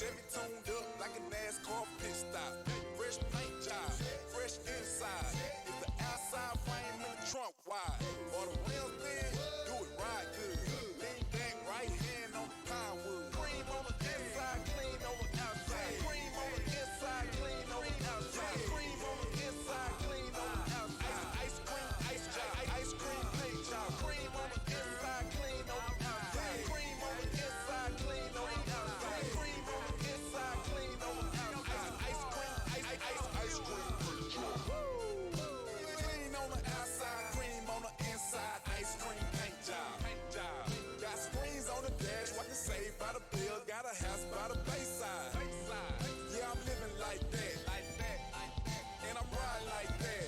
Chevy tuned up like a NASCAR pit stop. Fresh paint job, fresh inside. Is the outside frame in the trunk wide? Or the rims thin? Do it right good. Lean back, right hand on the pine wood. Cream on the inside, clean on the outside. Cream on the inside, clean on the outside. Cream on the inside, clean on the outside. Ice cream, ice job, ice cream paint job. Cream on the inside, clean on the outside. Cream on the inside, clean on the outside. Cream on the inside, clean on the outside. Ice cream, ice cream paint job. Clean on the outside, cream on the inside. Ice cream paint job. Got screens on the dash, watching Saved by the Bell. Got a house by the bayside. Yeah, I'm living like that. And I'm riding like that.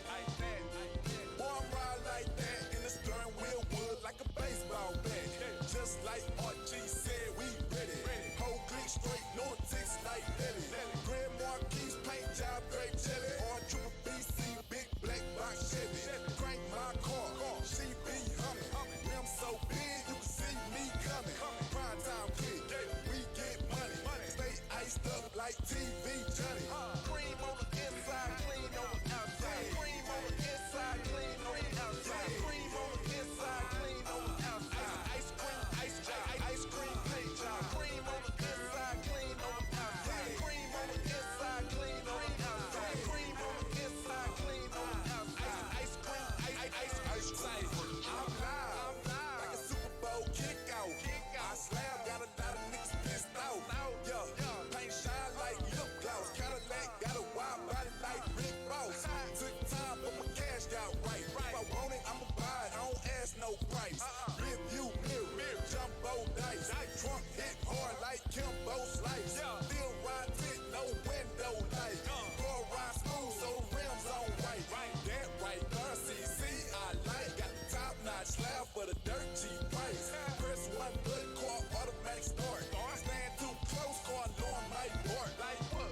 Boy, I'm riding like that. And the steering wheel wood like a baseball bat. Just like RG said, we ready. Whole click straight, lunatics like Betty. Grand Marquis paint job, grape jelly. Or triple BC, big black box Chevy. Crank my car, she be humming. Rim so big, you can see me coming. Prime time kid, we get money. Stay iced up like TV Johnny. Cream on the inside, clean on the outside. Cream on the inside, clean on the outside. Cream on the inside, clean on the outside. Ice cream, ice job, ice cream paint job. Cream on the inside, clean on the outside. Cream on the inside, clean on the outside. Cream on the inside, clean on the outside. Ice cream, ice cream. I'm live, like a Super Bowl kickout. I slab, got a lot of niggas pissed out. Yeah, paint shine like lip gloss. Cadillac got a wide body like Rick Ross. Took time, but my cash got right. If I want it, I'ma buy it. I don't ask no price. Rear view mirror, jumbo dice. Trunk hit hard like Kimbo Slice. Still ride fit, no window light. Car ride smooth, so the rims on white. That right there, CC, I like. Got the top notch slab for the dirt cheap price. Press one button, car automatic start. Stand too close, car alarm might bark. Like what?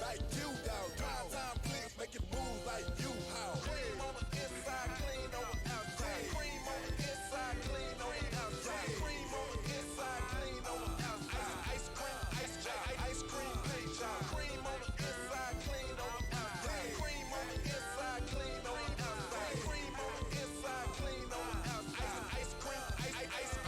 Like you, dog. Drive time click, make it move like you, how? Cream on the inside, clean on the outside. Cream on the inside, clean on the outside. Cream on the inside, clean on the outside. Ice cream, ice job, ice cream paint job. Cream on the inside, clean on the outside. Cream on the inside, clean on the outside. Cream on the inside, clean on the outside. Ice cream,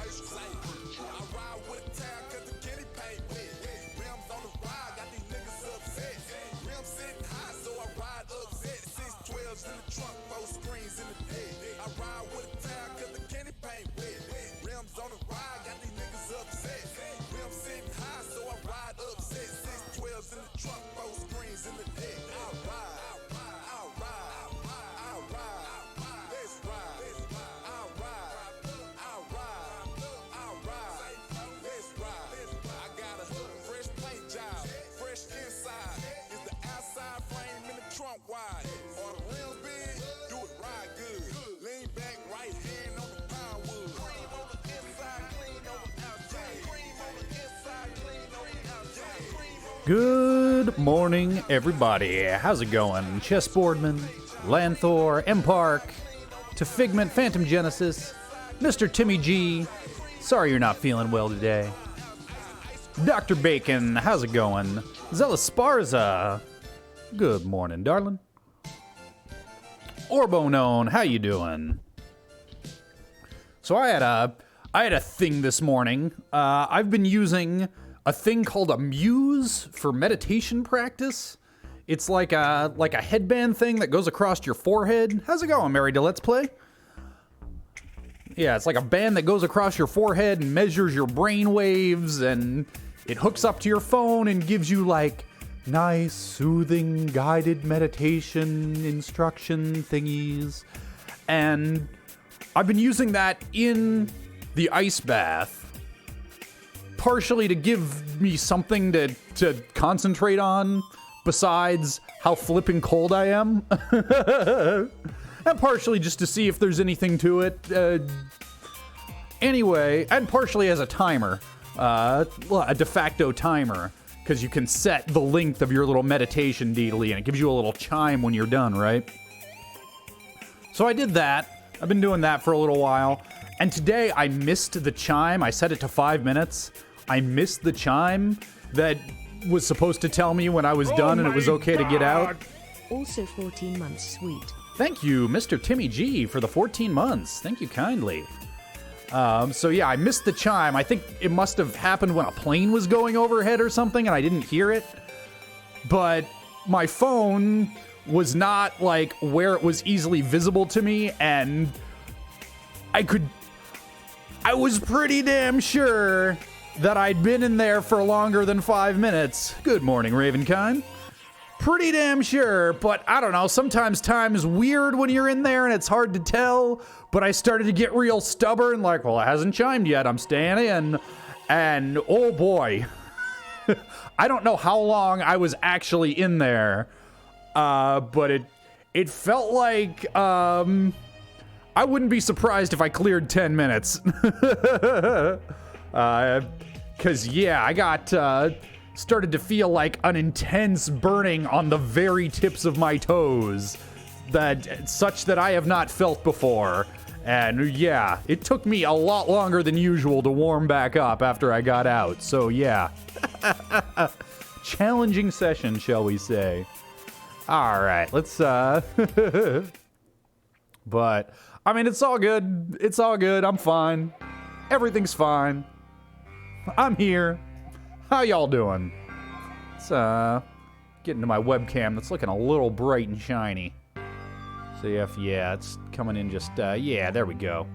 ice cream. I ride with a town 'cause the kitty paint wet. Rims on the ride, got these niggas upset. Rims sitting high, so I ride upset. 612s in the trunk, 4 screens in the deck. I ride with a town 'cause the candy paint wet. Rims on the ride, got these niggas upset. Rims sitting high, so I ride upset. 612s in the trunk, 4 screens in the deck. I ride. Let's ride. I ride. Let's ride. I got a fresh paint job, fresh inside. Is the outside frame in the trunk wide? Or the rims big? Do it right good. Lean back, right hand on the pine wood. Cream on the inside, clean on the outside. Cream on the inside, clean on the outside. Cream on the Good morning, everybody. How's it going? Chessboardman, Lanthor, M-Park, to Figment, Phantom Genesis, Mr. Timmy G. Sorry you're not feeling well today. Dr. Bacon, how's it going? Zella Sparza. Good morning, darling. Orbonon, how you doing? So I had a thing this morning. I've been using a thing called a Muse for meditation practice. It's like a headband thing that goes across your forehead. How's it going, Mary to Let's Play? Yeah, it's like a band that goes across your forehead and measures your brain waves, and it hooks up to your phone and gives you like nice, soothing, guided meditation instruction thingies. And I've been using that in the ice bath, partially to give me something to concentrate on besides how flipping cold I am. And partially just to see if there's anything to it. Anyway, and partially as a timer. A de facto timer. Because you can set the length of your little meditation deedly, and it gives you a little chime when you're done, right? So I did that. I've been doing that for a little while. And today I missed the chime. I set it to 5 minutes. I missed the chime that was supposed to tell me when I was done and it was okay to get out. Also 14 months sweet. Thank you, Mr. Timmy G, for the 14 months. Thank you kindly. So yeah, I missed the chime. I think it must have happened when a plane was going overhead or something and I didn't hear it. But my phone was not like where it was easily visible to me, and I was pretty damn sure that I'd been in there for longer than 5 minutes. Good morning, Ravenkind. Pretty damn sure, but I don't know, sometimes time is weird when you're in there and it's hard to tell, but I started to get real stubborn, like, well, it hasn't chimed yet, I'm staying in, and oh boy, I don't know how long I was actually in there, but it felt like, I wouldn't be surprised if I cleared 10 minutes, cause yeah, I got, started to feel like an intense burning on the very tips of my toes, such that I have not felt before. And yeah, it took me a lot longer than usual to warm back up after I got out. So yeah, challenging session, shall we say. All right, let's, but I mean, it's all good. It's all good. I'm fine. Everything's fine. I'm here. How y'all doing? Let's get into my webcam that's looking a little bright and shiny. See if, yeah, it's coming in just, yeah, there we go.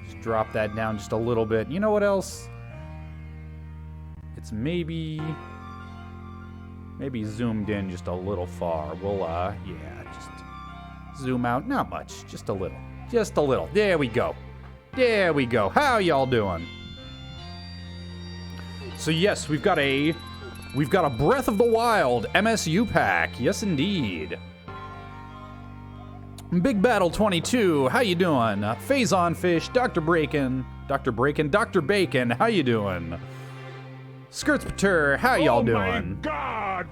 Just drop that down just a little bit. You know what else? It's maybe zoomed in just a little far. We'll, yeah, just zoom out. Not much, just a little. Just a little. There we go. There we go. How y'all doing? So yes, we've got a Breath of the Wild MSU pack. Yes, indeed. Big Battle 22, how you doing? Phazon Fish, Dr. Bacon, how you doing? Skirts Pater, how y'all doing? Oh my God!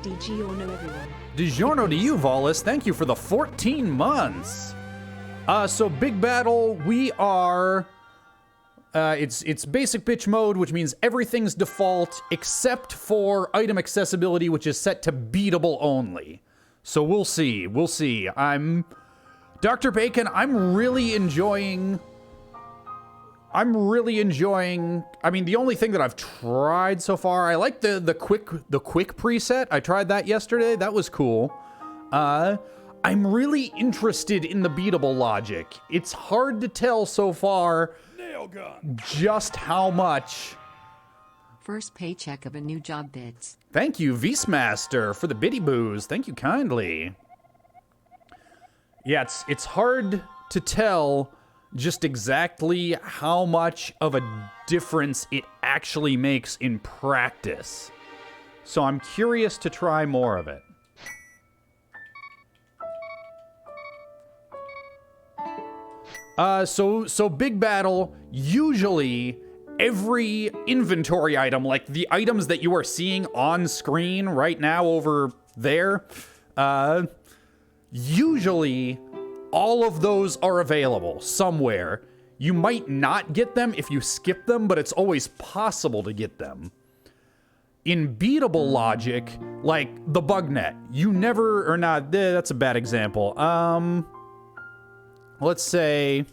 DiGiorno, everyone. DiGiorno to you, Volis. Thank you for the 14 months. So Big Battle, we are... it's basic bitch mode, which means everything's default except for item accessibility, which is set to beatable only. So we'll see. Dr. Bacon, I'm really enjoying, I mean, the only thing that I've tried so far, I like the quick preset. I tried that yesterday. That was cool. I'm really interested in the beatable logic. It's hard to tell so far just how much. First paycheck of a new job bits. Thank you, Beastmaster, for the biddy boos. Thank you kindly. Yeah, it's hard to tell just exactly how much of a difference it actually makes in practice. So I'm curious to try more of it. So Big Battle, usually every inventory item, like the items that you are seeing on screen right now over there, usually all of those are available somewhere. You might not get them if you skip them, but it's always possible to get them. In beatable logic, like the bug net, you never, or not, that's a bad example. Let's say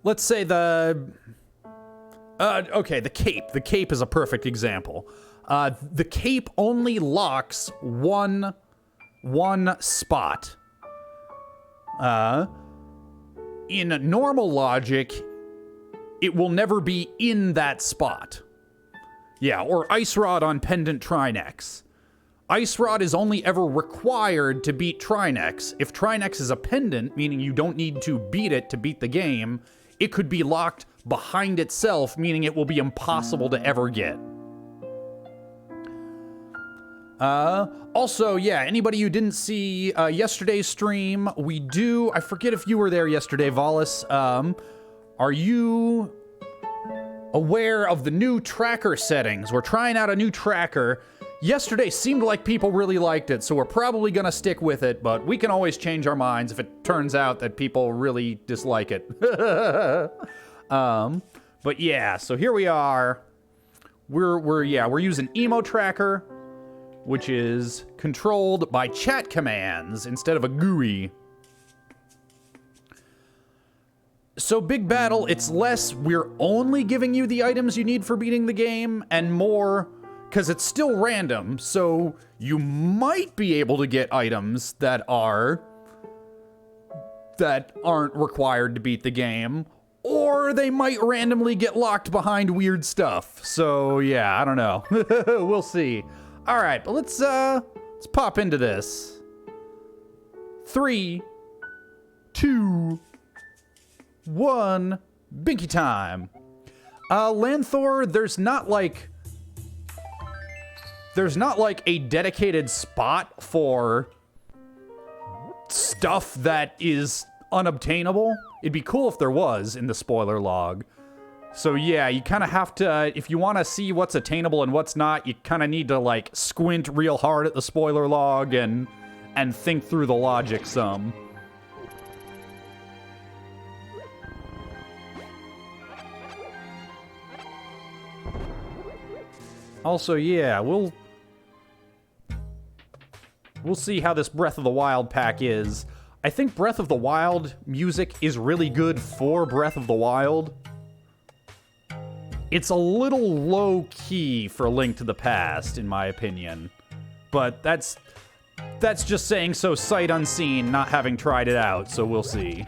the cape. The cape is a perfect example. The cape only locks one spot. In normal logic, it will never be in that spot. Yeah, or Ice Rod on Pendant Trinex. Ice Rod is only ever required to beat Trinex. If Trinex is a pendant, meaning you don't need to beat it to beat the game, it could be locked behind itself, meaning it will be impossible to ever get. Also, yeah, anybody who didn't see yesterday's stream, I forget if you were there yesterday, Volis. Are you aware of the new tracker settings? We're trying out a new tracker. Yesterday seemed like people really liked it, so we're probably gonna stick with it, but we can always change our minds if it turns out that people really dislike it. But yeah, so here we are we're using Emo Tracker, which is controlled by chat commands instead of a GUI. So Big Battle, it's less we're only giving you the items you need for beating the game, and more because it's still random, so you might be able to get items that aren't required to beat the game, or they might randomly get locked behind weird stuff. So yeah, I don't know. We'll see. All right, but let's pop into this. 3, 2, 1, Binky time. Lanthor, there's not like a dedicated spot for stuff that is unobtainable. It'd be cool if there was in the spoiler log. So yeah, you kind of have to, if you want to see what's attainable and what's not, you kind of need to like squint real hard at the spoiler log and think through the logic some. Also, yeah, we'll see how this Breath of the Wild pack is. I think Breath of the Wild music is really good for Breath of the Wild. It's a little low-key for Link to the Past, in my opinion. But that's just saying so sight unseen, not having tried it out, so we'll see.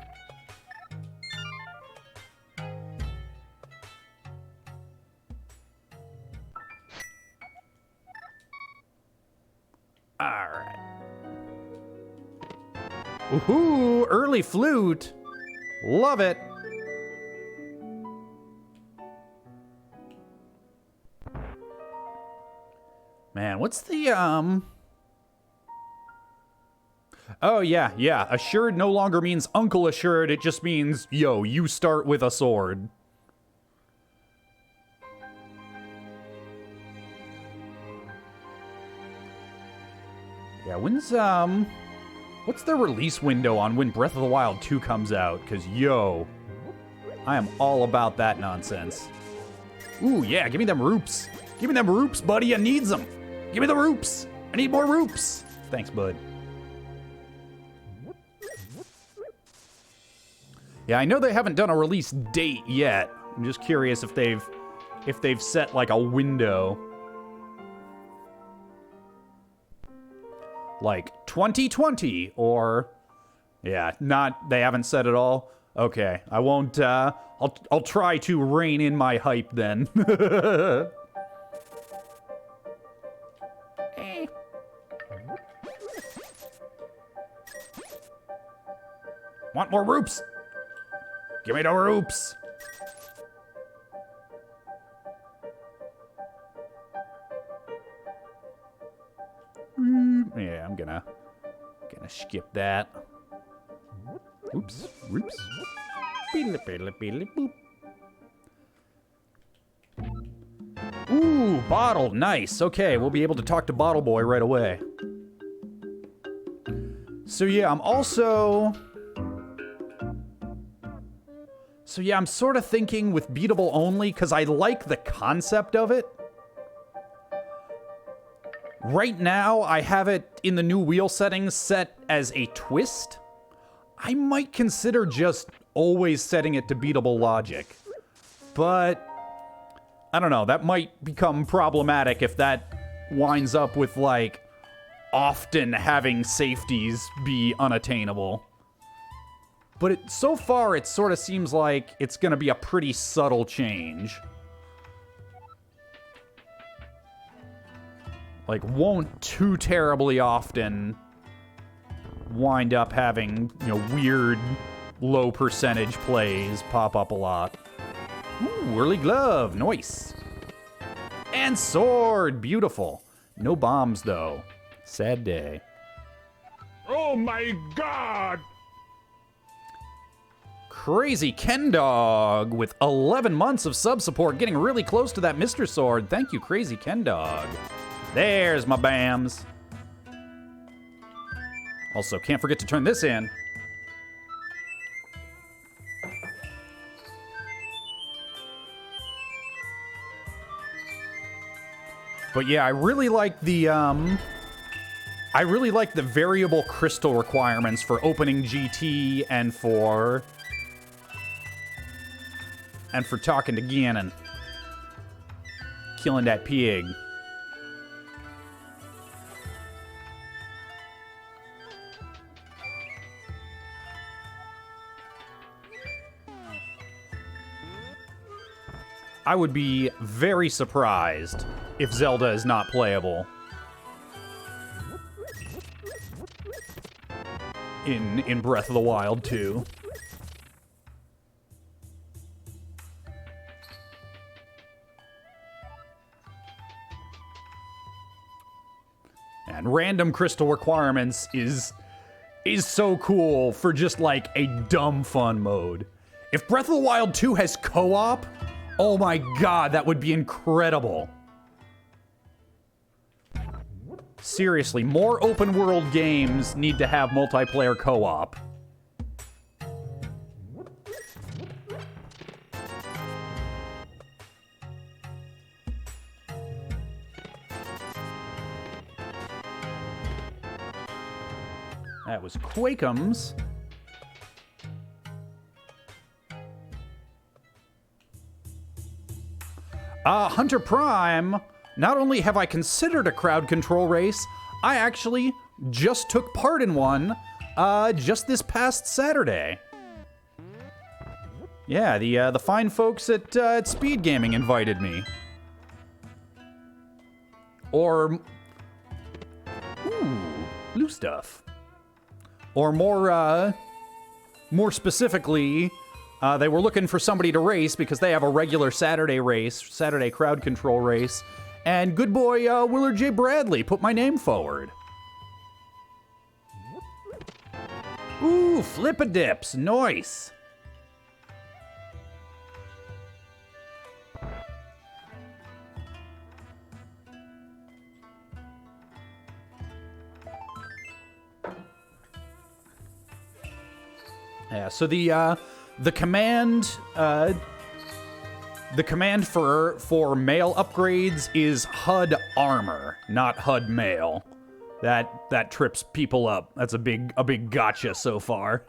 Alright. Woohoo! Early flute! Love it! Man, what's the, Oh, yeah. Assured no longer means Uncle Assured. It just means, yo, you start with a sword. Yeah, what's the release window on when Breath of the Wild 2 comes out? Because, yo, I am all about that nonsense. Ooh, yeah, give me them roops. Give me them roops, buddy. I need them. Give me the roops. I need more roops. Thanks, bud. Yeah, I know they haven't done a release date yet. I'm just curious if they've set like a window. Like 2020 or yeah, they haven't said it all. Okay, I won't I'll try to rein in my hype then. Want more roops? Give me the roops. Yeah, I'm gonna skip that. Oops. Roops. Boop. Ooh, bottle. Nice. Okay, we'll be able to talk to Bottle Boy right away. So yeah, I'm sort of thinking with beatable only because I like the concept of it. Right now, I have it in the new wheel settings set as a twist. I might consider just always setting it to beatable logic. But I don't know, that might become problematic if that winds up with, like, often having safeties be unattainable. But so far, it sort of seems like it's going to be a pretty subtle change. Like, won't too terribly often wind up having, you know, weird low percentage plays pop up a lot. Ooh, early glove, nice. And sword, beautiful. No bombs, though. Sad day. Oh my god! Crazy Ken Dog with 11 months of sub support, getting really close to that Mr. Sword. Thank you, Crazy Ken Dog. There's my BAMs. Also, can't forget to turn this in. But yeah, I really like the variable crystal requirements for opening GT and for talking to Ganon. Killing that pig. I would be very surprised if Zelda is not playable in Breath of the Wild 2. And random crystal requirements is so cool for just like a dumb fun mode. If Breath of the Wild 2 has co-op, oh my god, that would be incredible. Seriously, more open world games need to have multiplayer co-op. That was Quakeums. Hunter Prime, not only have I considered a crowd control race, I actually just took part in one just this past Saturday. Yeah, the fine folks at Speed Gaming invited me. Or, blue stuff. Or more specifically, they were looking for somebody to race because they have a regular Saturday crowd control race. And good boy Willard J. Bradley put my name forward. Ooh, flip-a-dips, nice. Yeah, so the command for mail upgrades is HUD armor, not HUD mail. That trips people up. That's a big gotcha so far.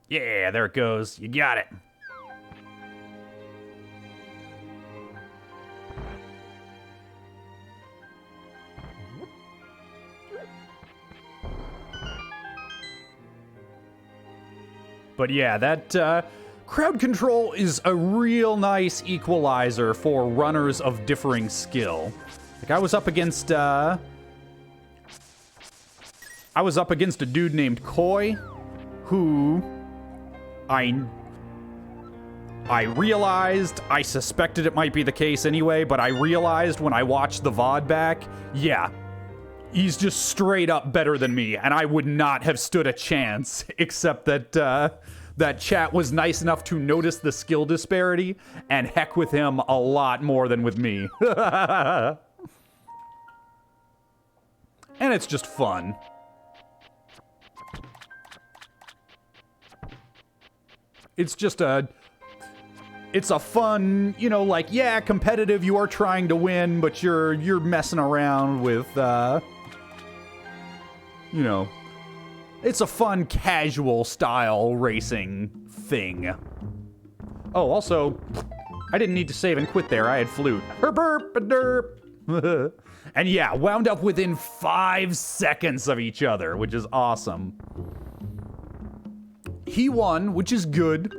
Yeah, there it goes. You got it. But yeah, that crowd control is a real nice equalizer for runners of differing skill. Like I was up against a dude named Koi, who I realized, I suspected it might be the case anyway, but I realized when I watched the VOD back, yeah, he's just straight up better than me, and I would not have stood a chance, except that that chat was nice enough to notice the skill disparity and heck with him a lot more than with me. And it's just fun. It's a fun, you know, like, yeah, competitive, you are trying to win, but you're messing around with, you know, it's a fun, casual style racing thing. Oh, also, I didn't need to save and quit there. I had flute. Herp-erp-a-derp. And yeah, wound up within 5 seconds of each other, which is awesome. He won, which is good.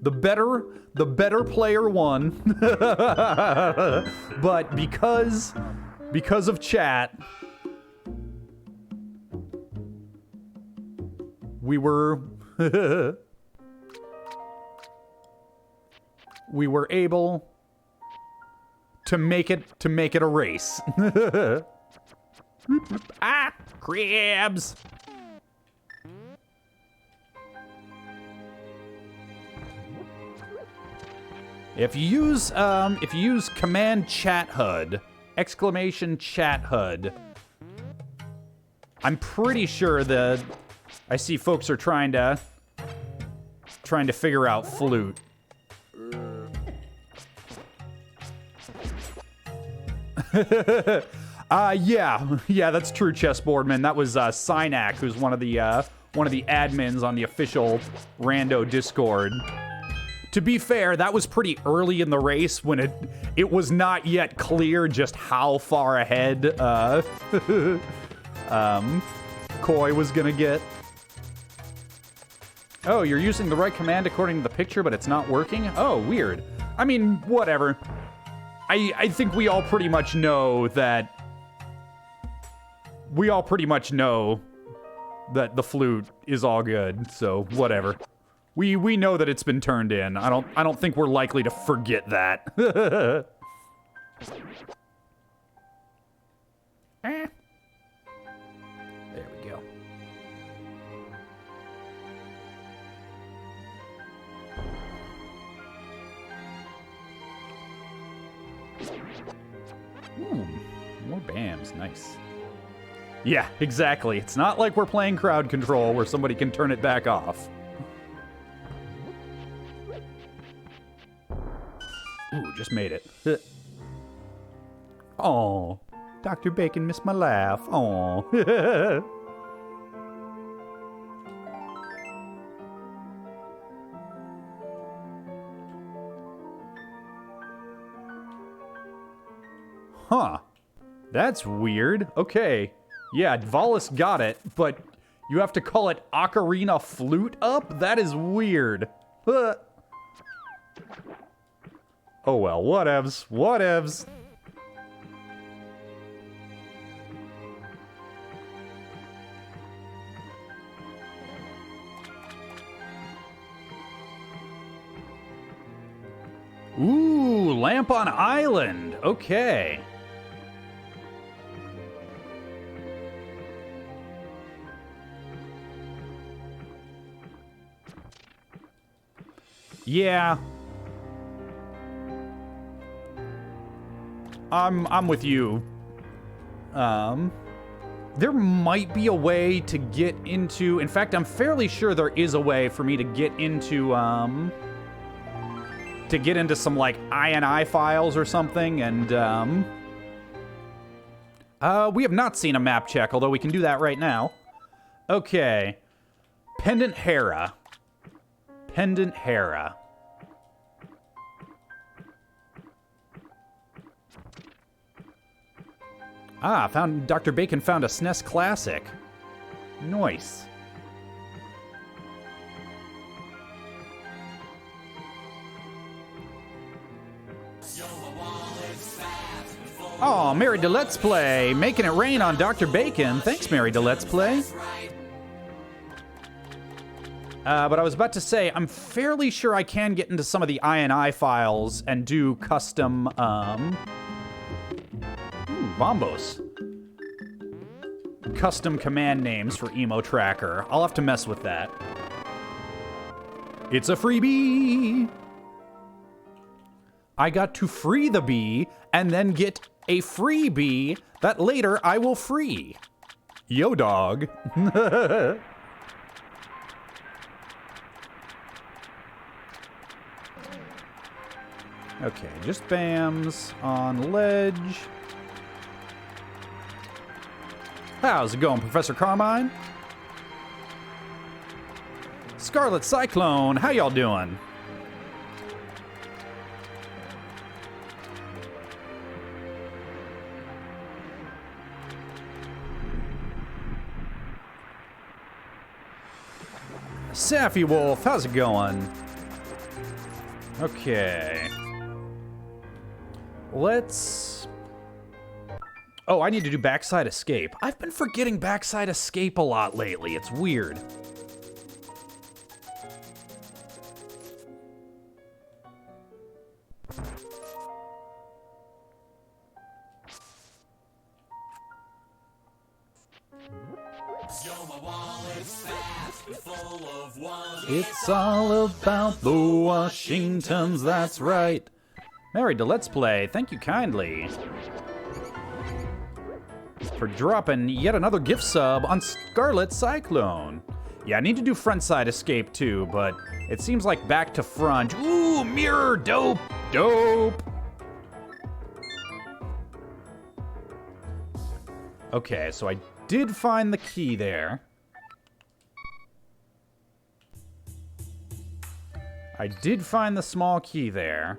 The better player won. But because of chat, we were able to make it a race. Ah, crabs. If you use command chathud, exclamation chathud, I'm pretty sure that I see folks are trying to trying to figure out flute. Yeah, that's true, chessboardman. That was Synac, who's one of the admins on the official Rando Discord. To be fair, that was pretty early in the race when it was not yet clear just how far ahead Koi was gonna get. Oh, you're using the right command according to the picture, but it's not working? Oh, weird. I mean, whatever. I think we all pretty much know that... We all pretty much know that the flute is all good, so whatever. We know that it's been turned in. I don't think we're likely to forget that. There we go. Ooh, more BAMs, nice. Yeah, exactly. It's not like we're playing crowd control where somebody can turn it back off. Ooh, just made it. Oh, Dr. Bacon missed my laugh. Oh. Huh. That's weird. Okay. Yeah, Valis got it, but you have to call it Ocarina Flute Up? That is weird. Oh well, whatevs, whatevs. Ooh, Lamp on Island. Okay. Yeah. I'm with you. There might be a way to get into... In fact, I'm fairly sure there is a way for me to get into, some, like, INI files or something, and, we have not seen a map check, although we can do that right now. Okay. Pendant Hera. Pendant Hera. Ah, Dr. Bacon found a SNES Classic. Nice. Oh, Married to Let's Play, making it rain on Dr. Bacon. Thanks, Married to Let's Play. But I was about to say, I'm fairly sure I can get into some of the INI files and do custom, Bombos. Custom command names for Emo Tracker. I'll have to mess with that. It's a freebie! I got to free the bee, and then get a free bee that later I will free. Yo, dog. Okay, just BAMs on ledge. How's it going, Professor Carmine? Scarlet Cyclone, how y'all doing? Saffy Wolf, how's it going? Okay. Let's... Oh, I need to do backside escape. I've been forgetting backside escape a lot lately. It's weird. It's all about the Washingtons, that's right. Married to Let's Play, thank you kindly for dropping yet another gift sub on Scarlet Cyclone. Yeah, I need to do front side escape too, but it seems like back to front. Ooh, mirror, dope, dope. Okay, so I did find the key there. I did find the small key there.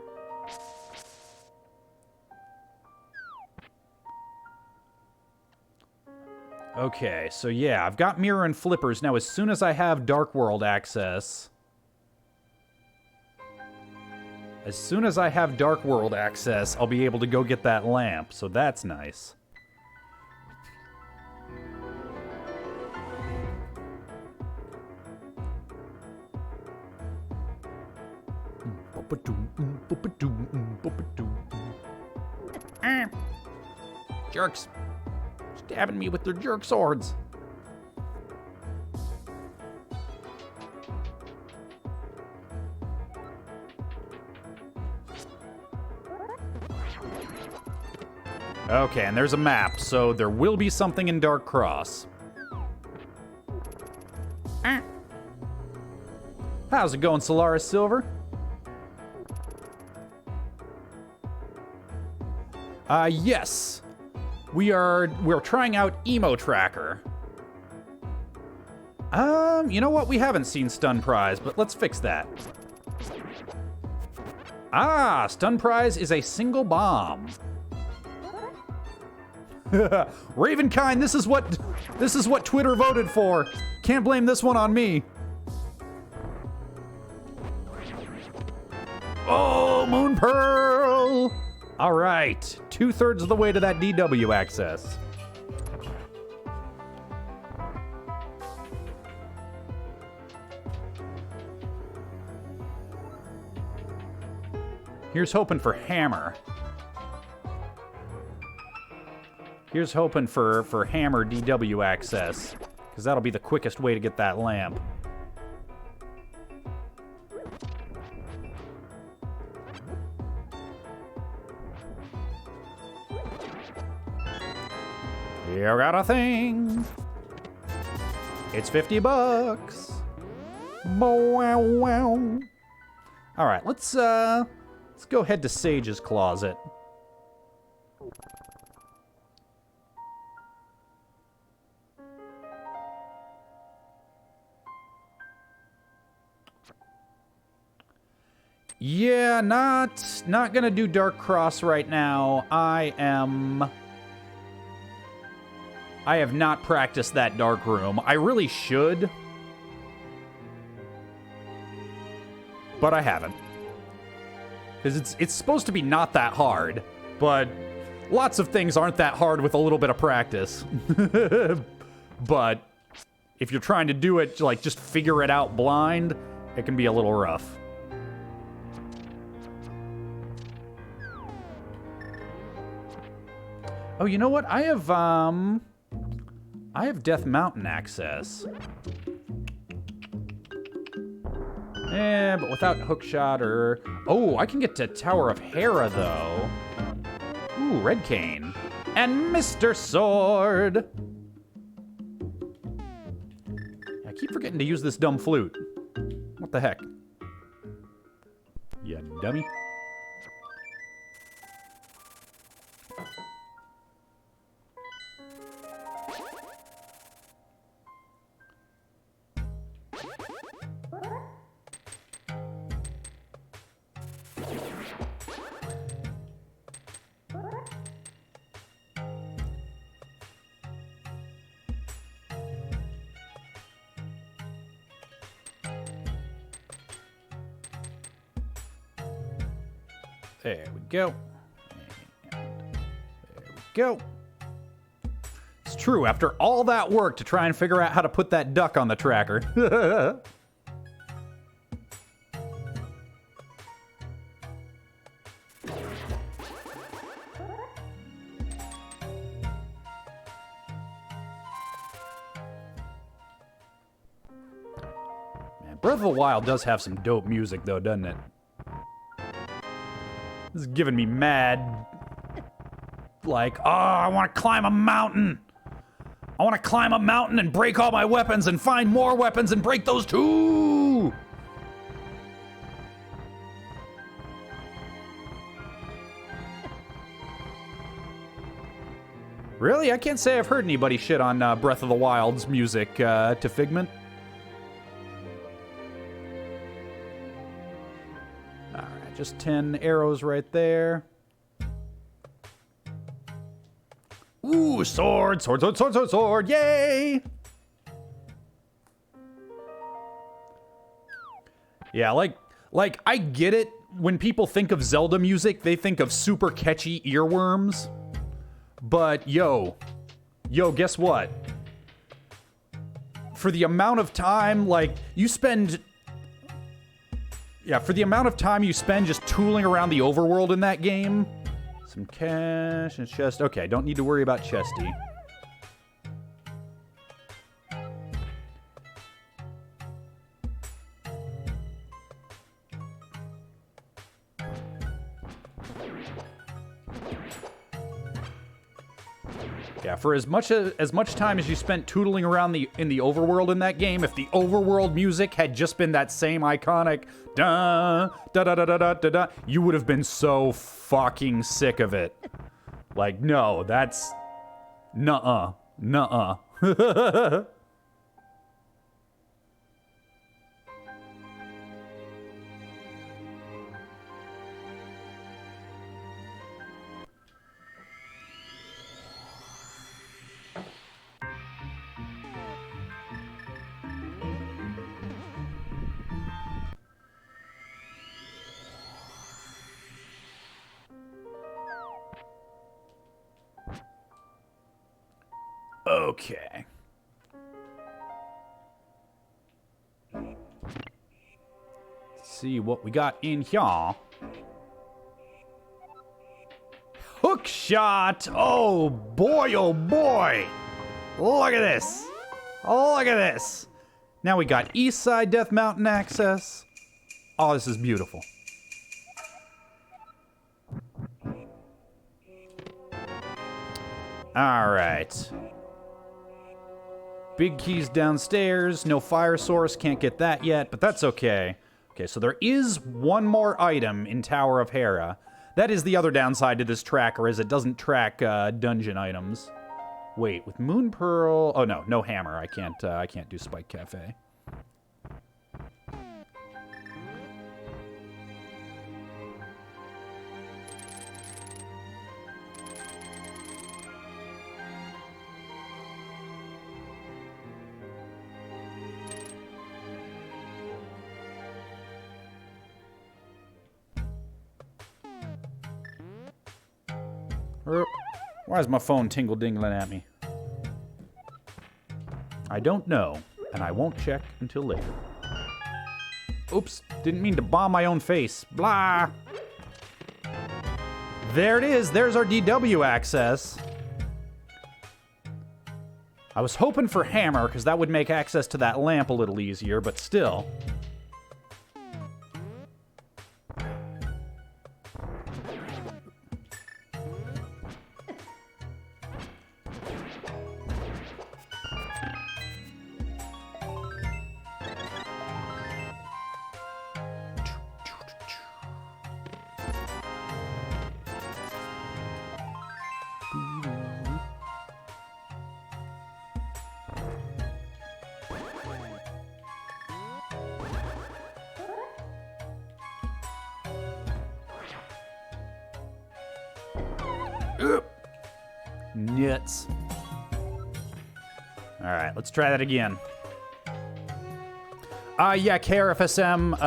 Okay, so yeah, I've got mirror and flippers. Now, as soon as I have Dark World access... As soon as I have Dark World access, I'll be able to go get that lamp, so that's nice. Jerks. Stabbing me with their jerk swords. Okay, and there's a map, so there will be something in Dark Cross. How's it going, Solaris Silver? Yes. We're trying out Emo Tracker. You know what? We haven't seen Stun Prize, but let's fix that. Ah, Stun Prize is a single bomb. Ravenkind, this is what Twitter voted for. Can't blame this one on me. Oh, Moon Pearl! All right, 2/3 of the way to that DW access. Here's hoping for hammer. Here's hoping for hammer DW access, because that'll be the quickest way to get that lamp. You got a thing. It's $50. Wow, wow. All right, let's go head to Sage's closet. Yeah, not gonna do Dark Cross right now. I have not practiced that dark room. I really should, but I haven't. Because it's supposed to be not that hard, but lots of things aren't that hard with a little bit of practice. But if you're trying to do it, like, just figure it out blind, it can be a little rough. Oh, you know what? I have Death Mountain access. But without hookshot or... Oh, I can get to Tower of Hera, though. Ooh, Red Cane. And Mr. Sword! I keep forgetting to use this dumb flute. What the heck? You dummy. There we go. And there we go. It's true, after all that work to try and figure out how to put that duck on the tracker. Man, Breath of the Wild does have some dope music though, doesn't it? This is giving me mad, like, oh, I want to climb a mountain. I want to climb a mountain and break all my weapons and find more weapons and break those too. Really? I can't say I've heard anybody shit on Breath of the Wild's music to Figment. Alright, just 10 arrows right there. Ooh, sword, sword, sword, sword, sword, sword, yay! Yeah, like I get it. When people think of Zelda music, they think of super catchy earworms. But, yo, guess what? For the amount of time, like, you spend... Yeah, for the amount of time you spend just tooling around the overworld in that game... Some cash and chest. Okay, don't need to worry about Chesty. Yeah, for as much time as you spent tootling around in the overworld in that game, if the overworld music had just been that same iconic da da da da da da da da, you would have been so fucking sick of it. Like, no, that's nuh-uh. Nuh-uh. Okay. Let's see what we got in here. Hook shot! Oh boy, oh boy! Look at this! Look at this! Now we got East Side Death Mountain access. Oh, this is beautiful. Alright. Big keys downstairs, no fire source, can't get that yet, but that's okay. Okay, so there is one more item in Tower of Hera. That is the other downside to this tracker, is it doesn't track dungeon items. Wait, with Moon Pearl... Oh, no hammer. I can't do Spike Cafe. Why is my phone tingle-dingling at me? I don't know, and I won't check until later. Oops, didn't mean to bomb my own face. Blah! There it is, there's our DW access. I was hoping for hammer, because that would make access to that lamp a little easier, but still... Nuts. Alright, let's try that again. Yeah, KRFSM,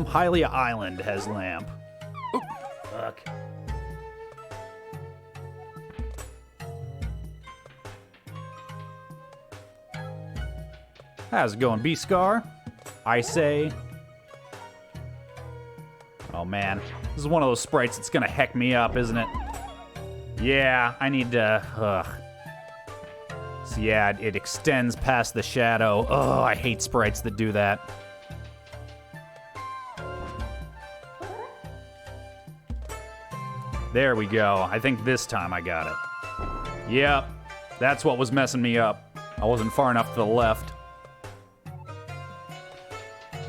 Hylia Island has lamp. Oop, fuck. How's it going, B-Scar? I say... Oh, man. This is one of those sprites that's gonna heck me up, isn't it? Yeah, I need to... So yeah, it extends past the shadow. Oh, I hate sprites that do that. There we go. I think this time I got it. Yep, that's what was messing me up. I wasn't far enough to the left.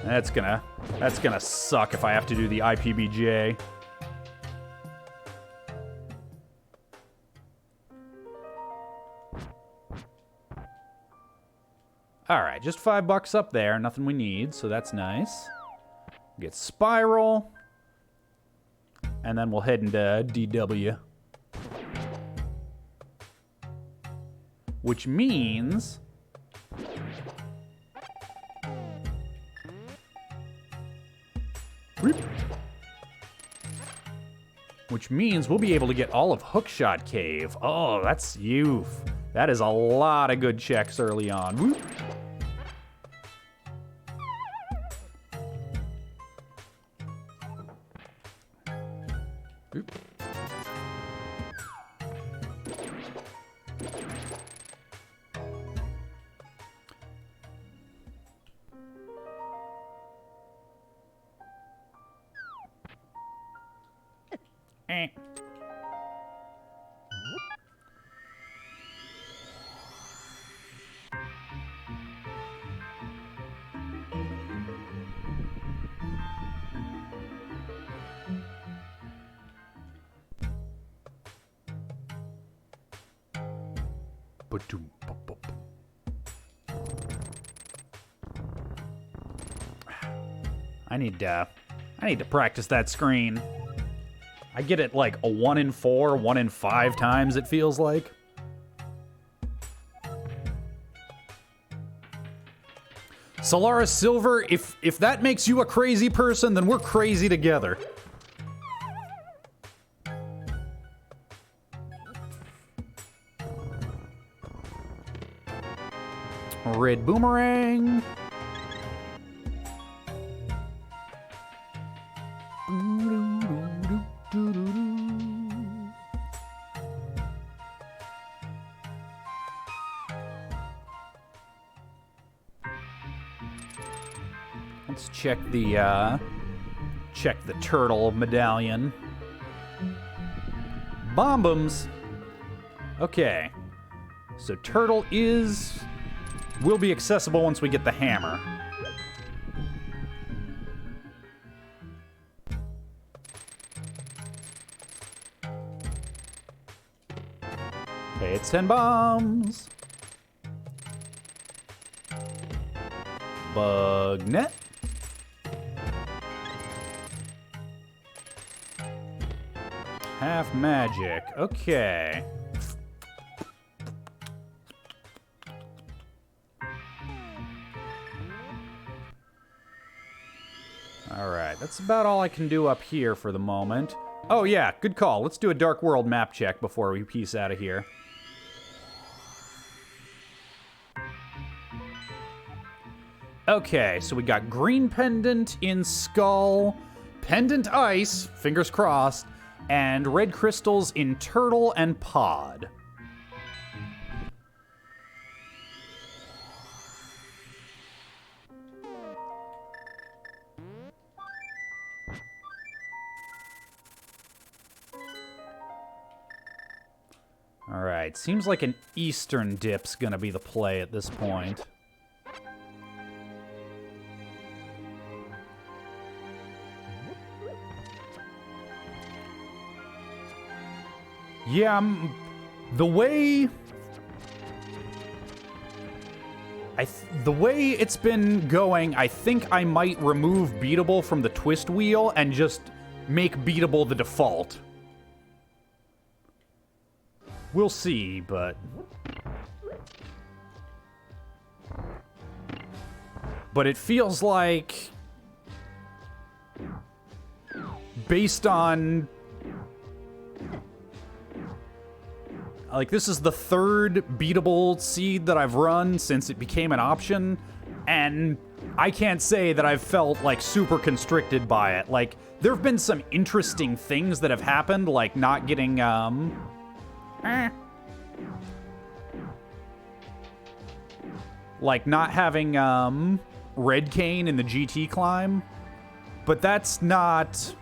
That's gonna suck if I have to do the IPBJ. Alright, just $5 up there. Nothing we need, so that's nice. Get Spiral. And then we'll head into DW. Which means... Which means we'll be able to get all of Hookshot Cave. Oh, that's youth. That is a lot of good checks early on. Whoop. Oop. I need to practice that screen. I get it like a 1 in 4, 1 in 5 times, it feels like. Solaris Silver, if that makes you a crazy person, then we're crazy together. Red Boomerang. Let's check the turtle medallion. Bombums. Okay. So turtle will be accessible once we get the hammer. Hey, it's 10 bombs. Bug net. Half magic. Okay. Alright, that's about all I can do up here for the moment. Oh yeah, good call. Let's do a Dark World map check before we peace out of here. Okay, so we got green pendant in skull, pendant ice, fingers crossed, and red crystals in turtle and pod. Alright, seems like an Eastern dip's gonna be the play at this point. Yeah, the way it's been going, I think I might remove Beatable from the twist wheel and just make Beatable the default. We'll see, but it feels like, based on, like, this is the third Beatable seed that I've run since it became an option, and I can't say that I've felt, like, super constricted by it. Like, there have been some interesting things that have happened, like not getting, like not having, Red Cane in the GT climb, but that's not...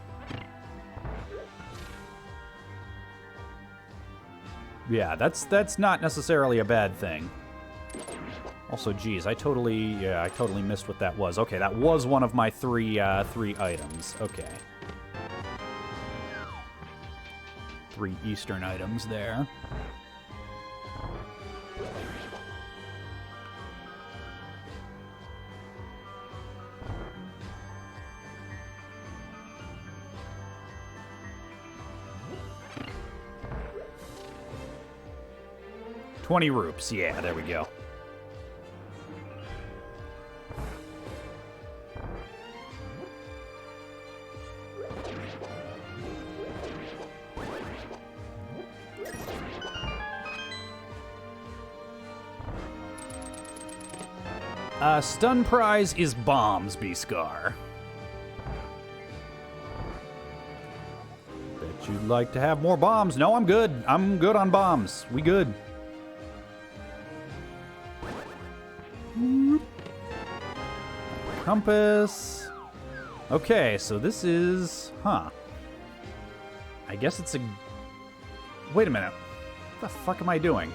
Yeah, that's not necessarily a bad thing. Also, geez, I totally missed what that was. Okay, that was one of my three items. Okay. 3 Eastern items there. $20 rupees. Yeah, there we go. Stun prize is bombs, B-Scar. Bet you'd like to have more bombs. No, I'm good. I'm good on bombs. We good. Compass. Okay, so this is... Huh. I guess it's a... Wait a minute. What the fuck am I doing?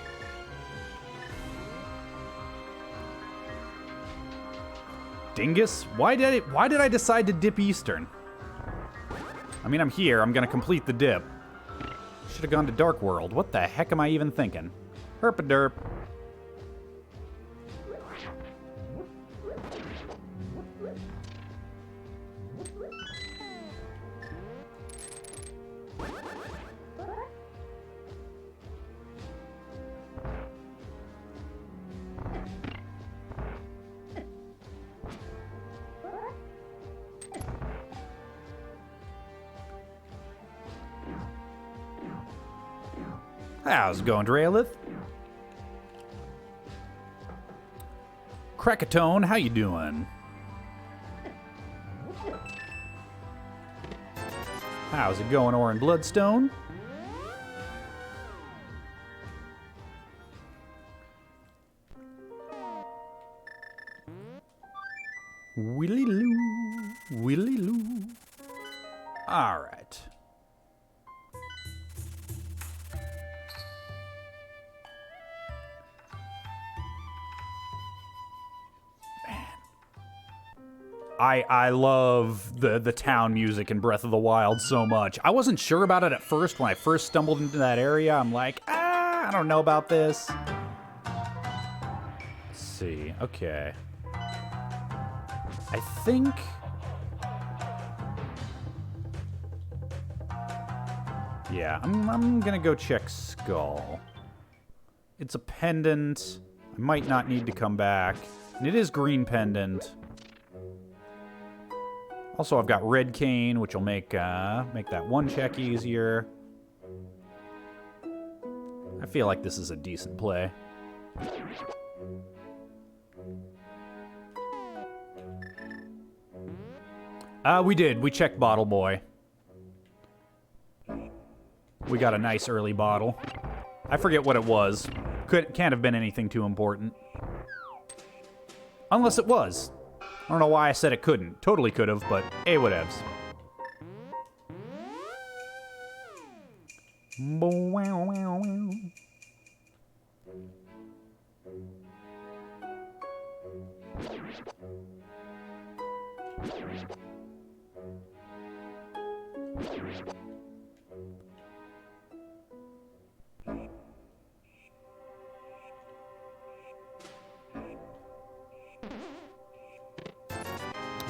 Dingus? Why did I decide to dip Eastern? I mean, I'm here. I'm gonna complete the dip. Should have gone to Dark World. What the heck am I even thinking? Herpaderp. How's it going, Dralith? Krakatone, how you doing? How's it going, Orin Bloodstone? Willy-loo, willy-loo. All right. I love the town music in Breath of the Wild so much. I wasn't sure about it at first when I first stumbled into that area. I'm like, I don't know about this. Let's see. Okay. I think... Yeah, I'm gonna go check Skull. It's a pendant. I might not need to come back. And it is green pendant. Also, I've got red cane, which will make that one check easier. I feel like this is a decent play. We did. We checked Bottle Boy. We got a nice early bottle. I forget what it was. Can't have been anything too important. Unless it was. I don't know why I said it couldn't. Totally could have, but hey, whatevs.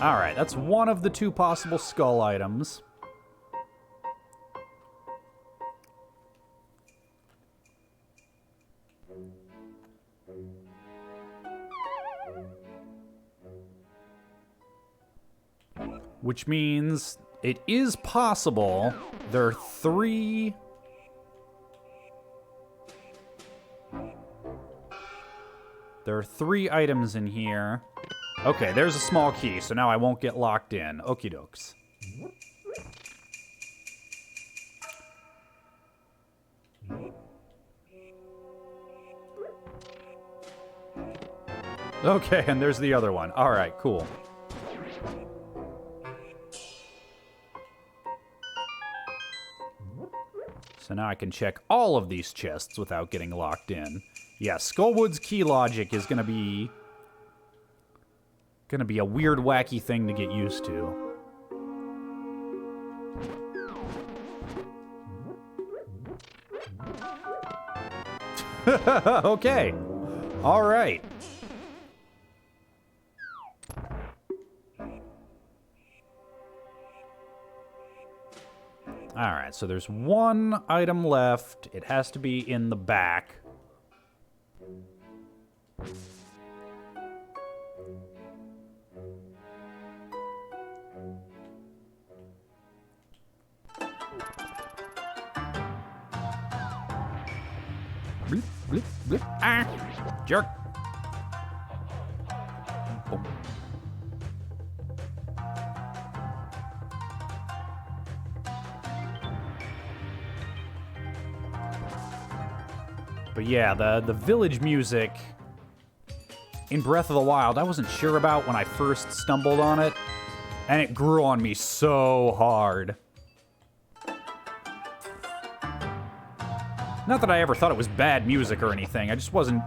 Alright, that's one of the 2 possible skull items. Which means it is possible there are 3... There are 3 items in here. Okay, there's a small key, so now I won't get locked in. Okie dokes. Okay, and there's the other one. Alright, cool. So now I can check all of these chests without getting locked in. Yeah, Skullwood's key logic is gonna be a weird, wacky thing to get used to. Okay. All right. All right, so there's one item left. It has to be in the back. Bloop, bloop, bloop. Ah! Jerk. Boom. But yeah, the village music in Breath of the Wild, I wasn't sure about when I first stumbled on it, and it grew on me so hard. Not that I ever thought it was bad music or anything, I just wasn't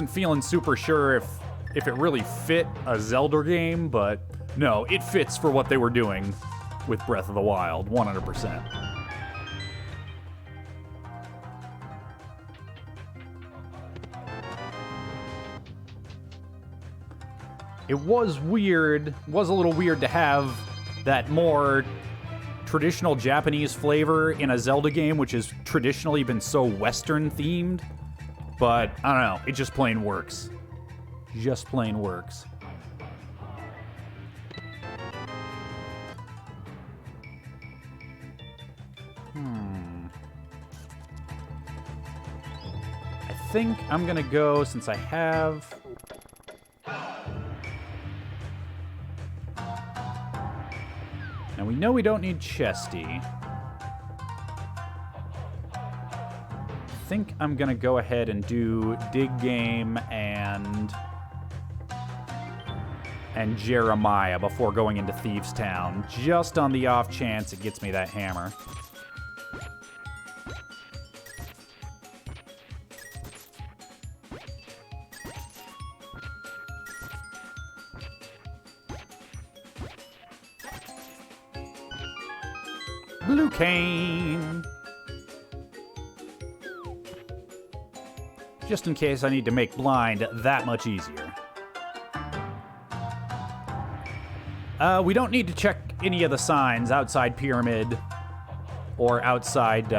feeling super sure if it really fit a Zelda game, but no, it fits for what they were doing with Breath of the Wild, 100%. It was weird, was a little weird to have that more traditional Japanese flavor in a Zelda game, which has traditionally been so Western themed. But, I don't know, it just plain works. Just plain works. I think I'm gonna go, since I have... Now we know we don't need Chesty. I think I'm gonna go ahead and do Dig Game and Jeremiah before going into Thieves Town, just on the off chance it gets me that hammer. Blue cane. Just in case I need to make blind that much easier. We don't need to check any of the signs outside Pyramid or outside,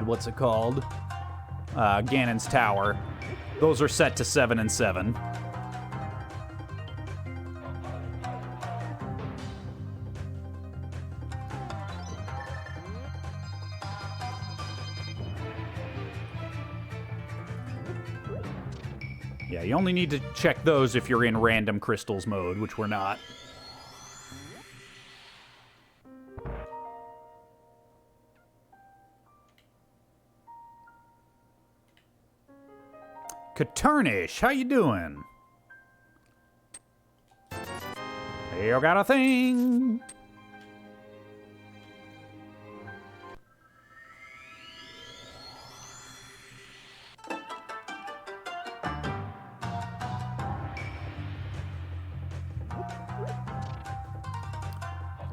what's it called? Ganon's Tower. Those are set to 7 and 7. Yeah, you only need to check those if you're in random crystals mode, which we're not. Katurnish, how you doing? You got a thing.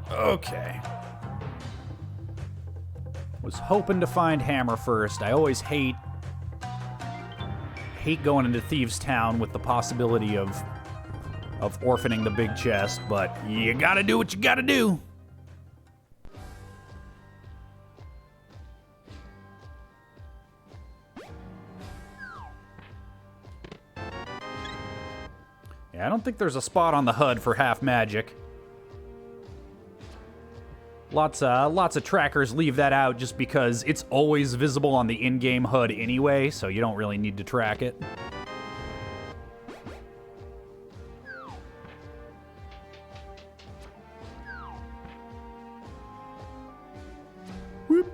Okay. Was hoping to find Hammer first. I always hate going into Thieves Town with the possibility of orphaning the big chest, but you gotta do what you gotta do. Yeah, I don't think there's a spot on the HUD for half magic. Lots of trackers leave that out just because it's always visible on the in-game HUD anyway, so you don't really need to track it. Whoop.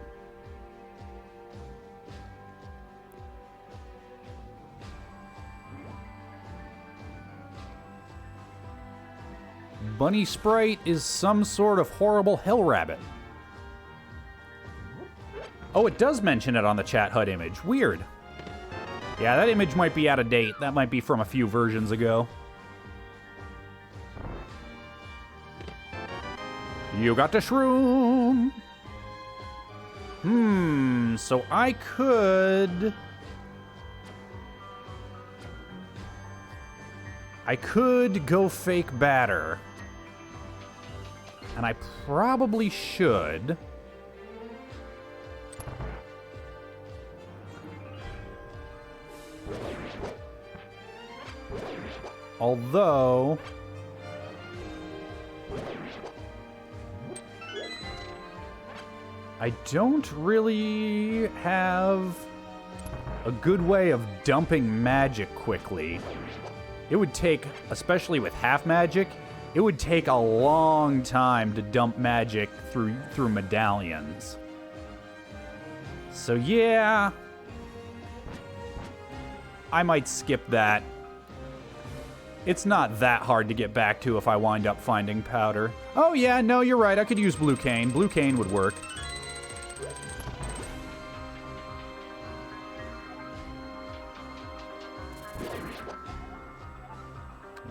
Bunny Sprite is some sort of horrible hell rabbit. Oh, it does mention it on the chat HUD image. Weird. Yeah, that image might be out of date. That might be from a few versions ago. You got the shroom. So I could go fake batter. And I probably should. Although I don't really have a good way of dumping magic quickly. It would take, especially with half magic, it would take a long time to dump magic through medallions. So yeah, I might skip that. It's not that hard to get back to if I wind up finding powder. Oh yeah, no, you're right, I could use blue cane. Blue cane would work.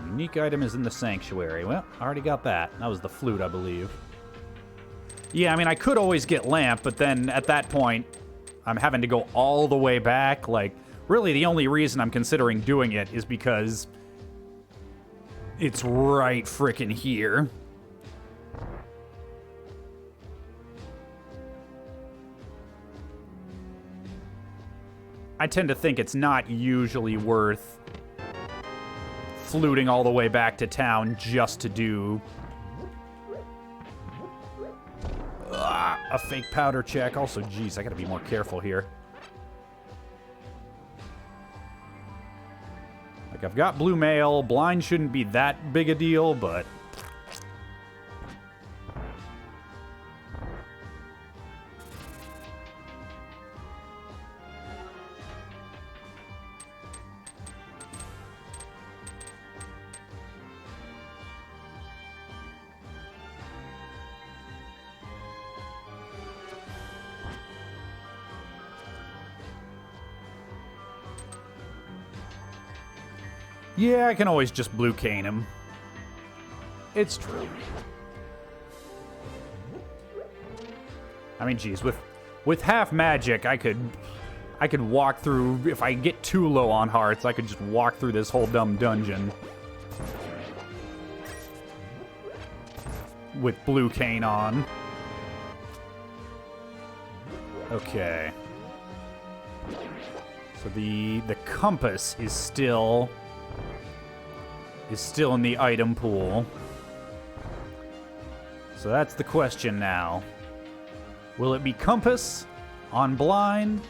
Unique item is in the sanctuary. Well, I already got that. That was the flute, I believe. Yeah, I mean, I could always get lamp, but then at that point, I'm having to go all the way back. Like, really, the only reason I'm considering doing it is because it's right frickin' here. I tend to think it's not usually worth fluting all the way back to town just to do a fake powder check. Also, geez, I gotta be more careful here. Like, I've got blue mail. Blind shouldn't be that big a deal, but yeah, I can always just blue cane him. It's true. I mean, geez, with half magic, I could walk through. If I get too low on hearts, I could just walk through this whole dumb dungeon with blue cane on. Okay. So the compass is still in the item pool. So that's the question now. Will it be compass on blind?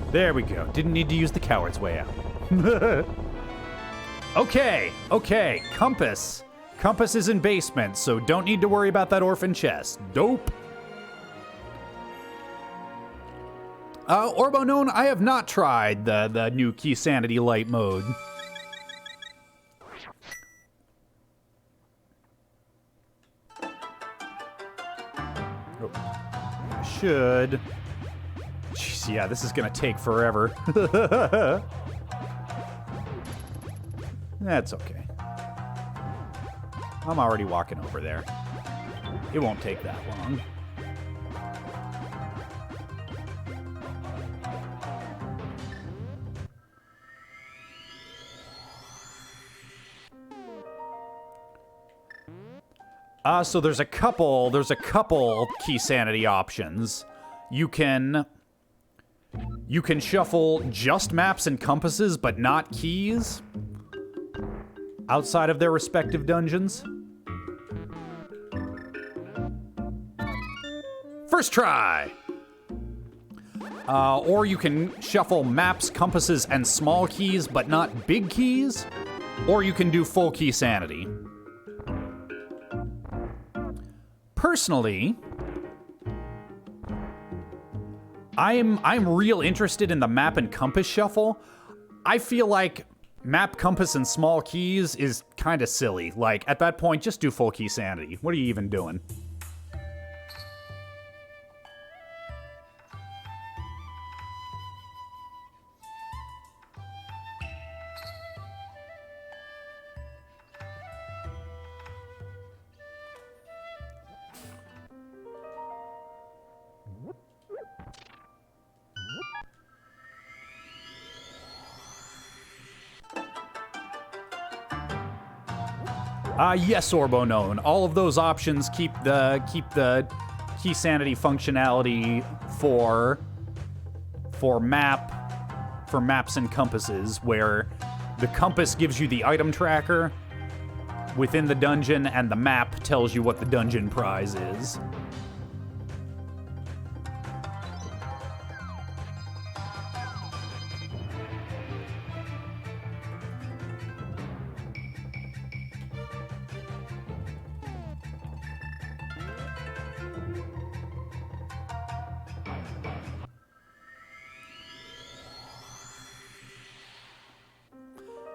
There we go. Didn't need to use the coward's way out. Okay. Compass. Compass is in basement, so don't need to worry about that orphan chest. Dope. Orbo known, I have not tried the new Key Sanity Light mode. Oh. I should. Jeez, yeah, this is gonna take forever. That's okay. I'm already walking over there. It won't take that long. So there's a couple Key Sanity options. You can shuffle just maps and compasses, but not keys outside of their respective dungeons. First try. Or you can shuffle maps, compasses, and small keys, but not big keys. Or you can do full key sanity. Personally, I'm real interested in the map and compass shuffle. I feel like map, compass, and small keys is kind of silly. Like, at that point, just do full key sanity. What are you even doing? Yes, Orbonone. All of those options keep the key sanity functionality for maps and compasses, where the compass gives you the item tracker within the dungeon, and the map tells you what the dungeon prize is.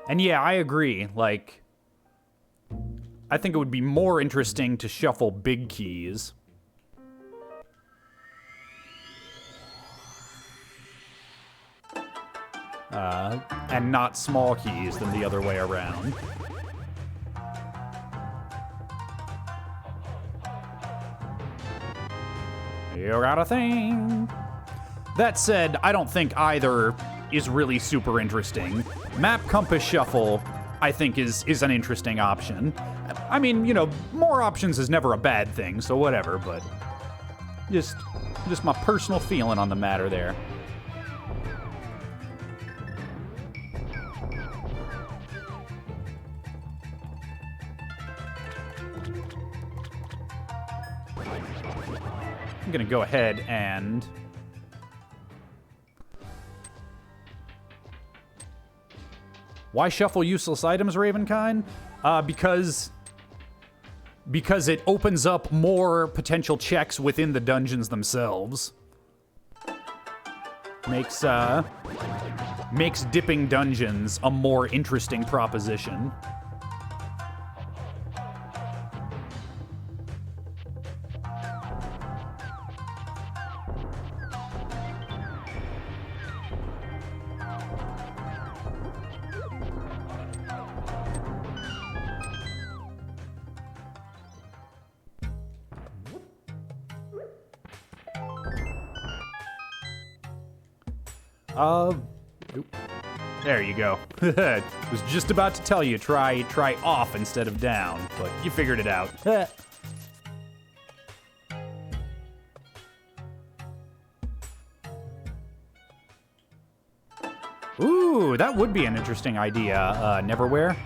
And yeah, I agree. Like, I think it would be more interesting to shuffle big keys. And not small keys than the other way around. You got a thing. That said, I don't think either is really super interesting. Map Compass Shuffle, I think, is an interesting option. I mean, you know, more options is never a bad thing, so whatever, but just my personal feeling on the matter there. I'm gonna go ahead and why shuffle useless items, Ravenkind? Because it opens up more potential checks within the dungeons themselves. Makes dipping dungeons a more interesting proposition. There you go. Was just about to tell you, try off instead of down, but you figured it out. Ooh, that would be an interesting idea, Neverwhere.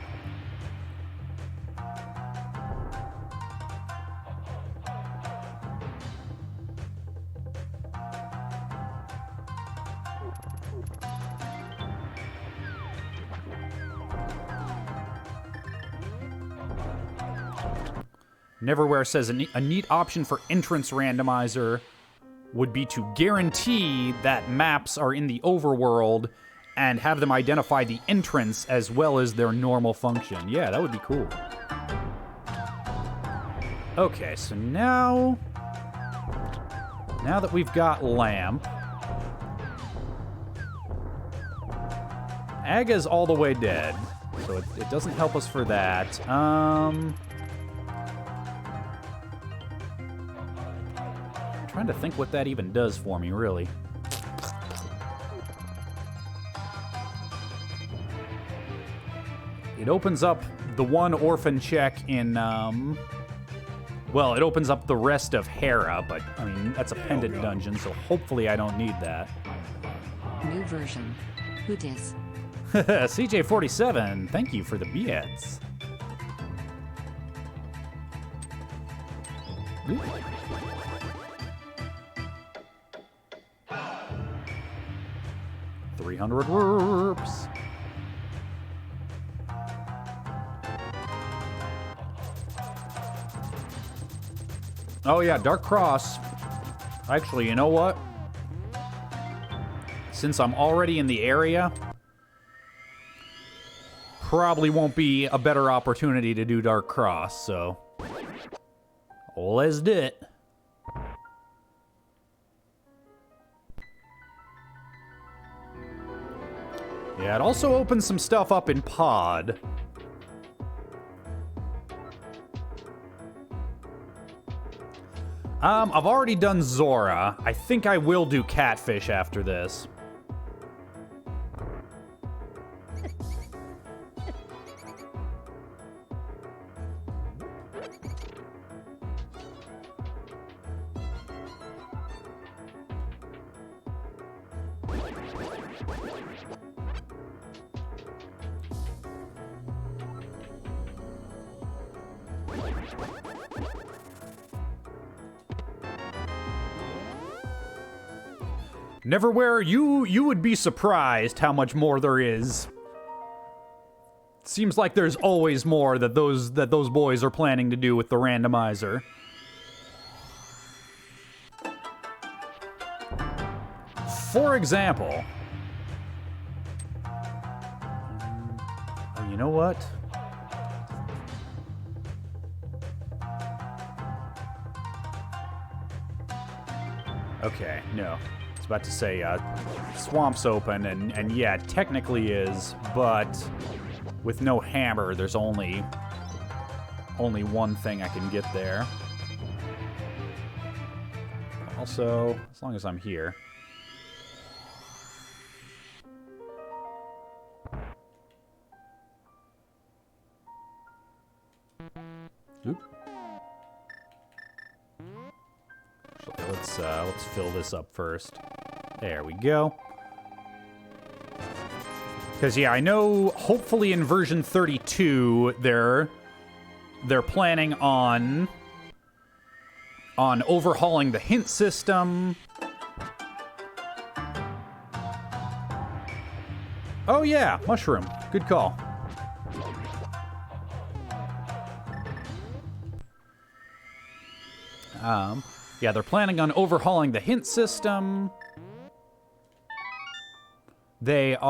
Neverwhere says a neat option for entrance randomizer would be to guarantee that maps are in the overworld and have them identify the entrance as well as their normal function. Yeah, that would be cool. Okay, so now that we've got Lamp, Aga's all the way dead, so it doesn't help us for that. Trying to think what that even does for me, really. It opens up the one orphan check in, well, it opens up the rest of Hera, but, I mean, that's a pendant dungeon, so hopefully I don't need that. New version. Who dis? CJ47, thank you for the bits. 300 warps. Oh yeah, Dark Cross. Actually, you know what? Since I'm already in the area, probably won't be a better opportunity to do Dark Cross, so let's do it. Yeah, it also opens some stuff up in Pod. I've already done Zora. I think I will do Catfish after this. Neverwhere, you would be surprised how much more there is. Seems like there's always more that those boys are planning to do with the randomizer. For example, you know what? Okay, no. About to say Swamp's open, and yeah, technically is, but with no hammer, there's only one thing I can get there. Also, as long as I'm here. Oop. Let's fill this up first. There we go. Because yeah, I know. Hopefully, in version 32, they're planning on overhauling the hint system. Oh yeah, mushroom. Good call. Yeah, they're planning on overhauling the hint system. They're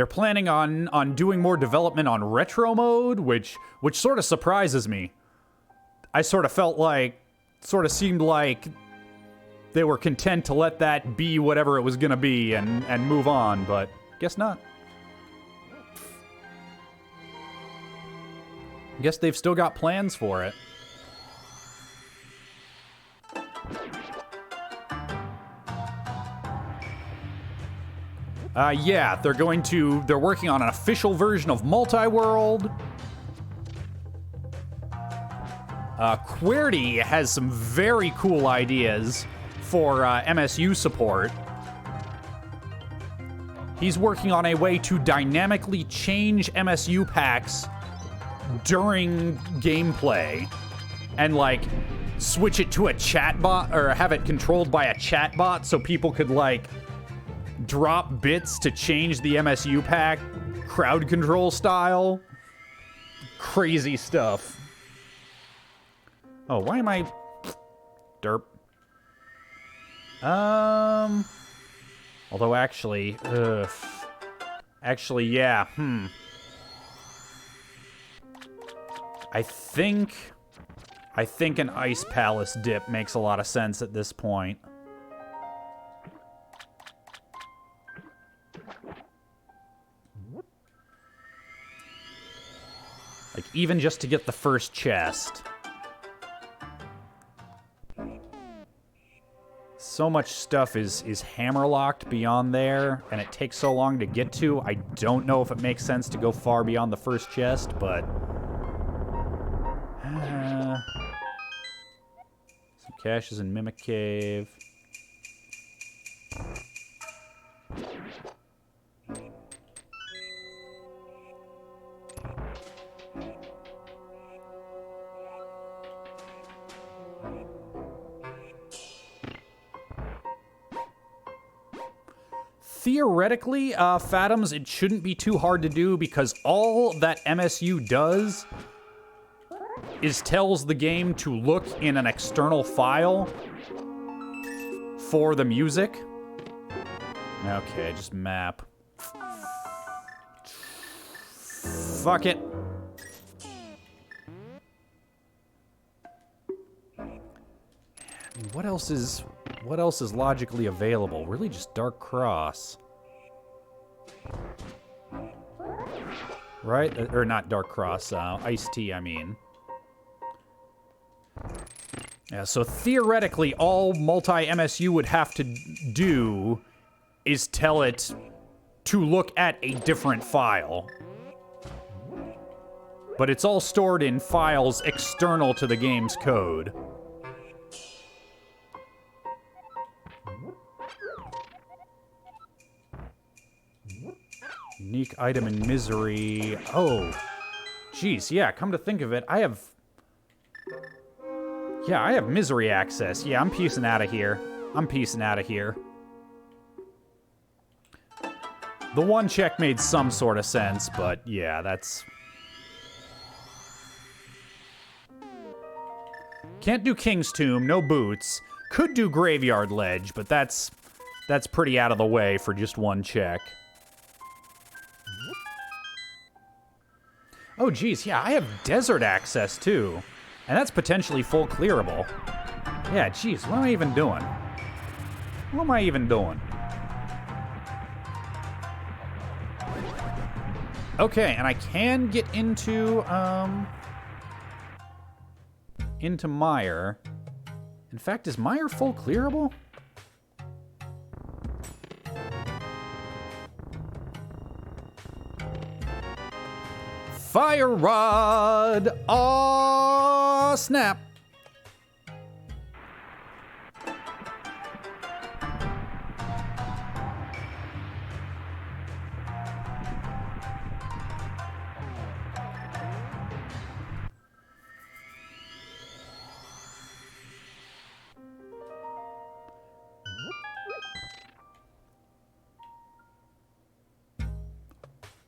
planning on doing more development on retro mode, which sort of surprises me. I sort of seemed like they were content to let that be whatever it was gonna be and move on, but guess not. Guess they've still got plans for it. Yeah, they're working on an official version of Multi-World. QWERTY has some very cool ideas for MSU support. He's working on a way to dynamically change MSU packs during gameplay and, like, switch it to a chatbot, or have it controlled by a chatbot so people could, like, drop bits to change the MSU pack crowd control style. Crazy stuff. Oh, why am I... Derp. Although actually... Actually, yeah, I think an Ice Palace dip makes a lot of sense at this point. Like, even just to get the first chest. So much stuff is hammerlocked beyond there, and it takes so long to get to. I don't know if it makes sense to go far beyond the first chest, but... some caches in Mimic Cave. theoretically, Fatums, it shouldn't be too hard to do because all that MSU does is tells the game to look in an external file for the music. Okay, just map. Fuck it. What else is logically available? Really just Dark Cross. Right? Or not Dark Cross, Ice-T, I mean. Yeah, so theoretically, all multi-MSU would have to do is tell it to look at a different file. But it's all stored in files external to the game's code. Unique item in Misery. Oh. Jeez, yeah, come to think of it, I have Misery access. Yeah, I'm peacing out of here. The one check made some sort of sense, but yeah, that's... Can't do King's Tomb, no boots. Could do Graveyard Ledge, but that's pretty out of the way for just one check. Oh, geez, yeah, I have desert access, too. And that's potentially full clearable. Yeah, geez, what am I even doing? Okay, and I can get into Mire. In fact, is Mire full clearable? Fire Rod! Aw, snap!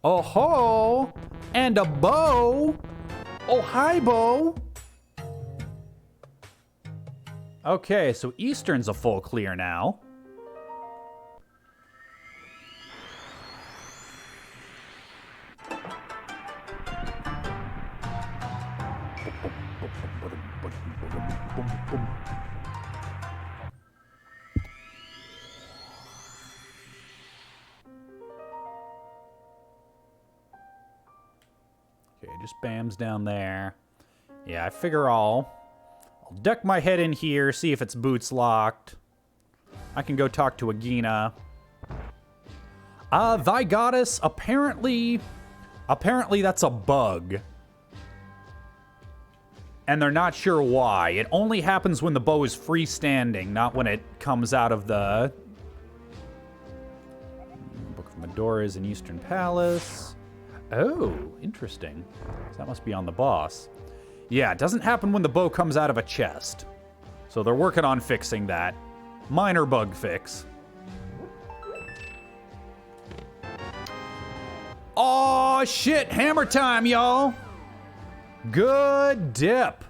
Oh ho! And a bow! Oh, hi, bow! Okay, so Eastern's a full clear now. Okay, just bams down there. Yeah, I figure I'll duck my head in here, see if its boots locked. I can go talk to Agina. Thy goddess, apparently that's a bug. And they're not sure why. It only happens when the bow is freestanding, not when it comes out of the... Book of Medora's in Eastern Palace. Oh, interesting. So that must be on the boss. Yeah, it doesn't happen when the bow comes out of a chest. So they're working on fixing that. Minor bug fix. Oh shit, hammer time, y'all. Good dip.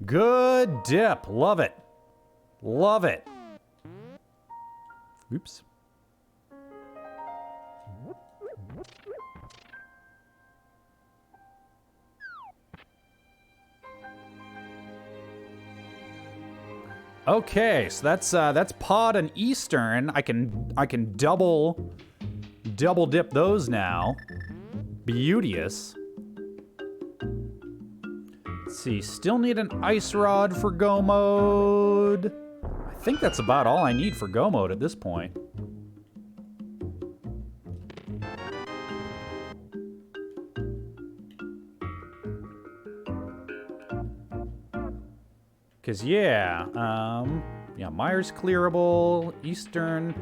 Good dip. Love it. Love it. Oops. Okay, so that's Pod and Eastern. I can double dip those now. Beauteous. Let's see, still need an ice rod for go mode. I think that's about all I need for go mode at this point. Cause yeah, Mire's clearable, Eastern.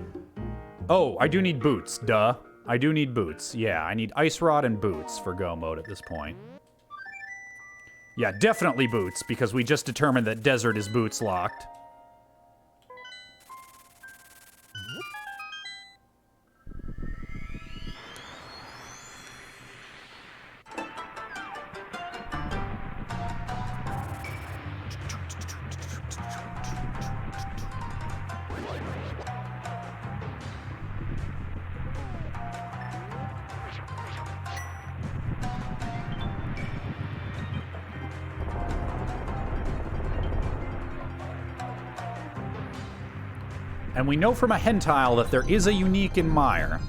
Oh, I do need boots, duh. I do need boots. Yeah, I need ice rod and boots for go mode at this point. Yeah, definitely boots, because we just determined that desert is boots locked. And we know from a hentile that there is a unique in Mire.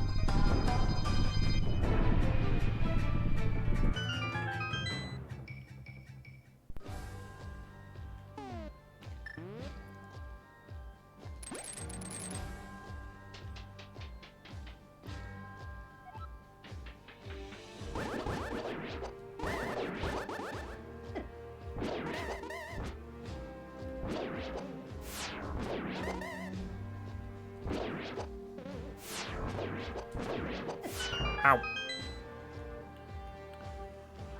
Ow.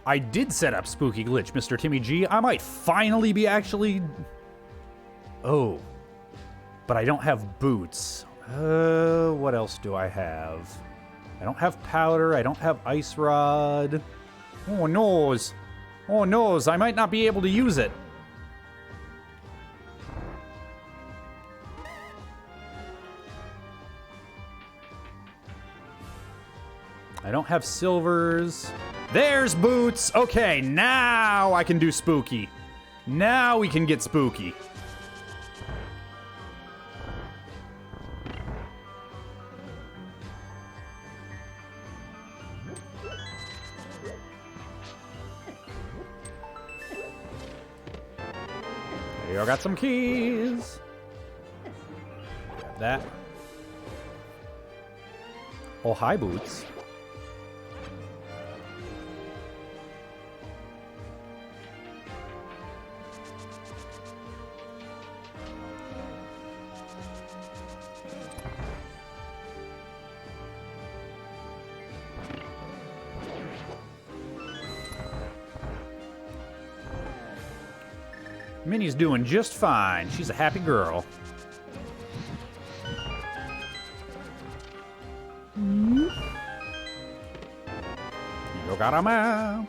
I did set up Spooky Glitch, Mr. Timmy G. I might finally be actually... Oh. But I don't have boots. What else do I have? I don't have powder. I don't have ice rod. Oh, noes. Oh, noes. I might not be able to use it. I don't have silvers. There's boots. Okay, now I can do spooky. Now we can get spooky. Here, I got some keys. Grab that. Oh, hi, boots. Minnie's doing just fine. She's a happy girl. You got a map.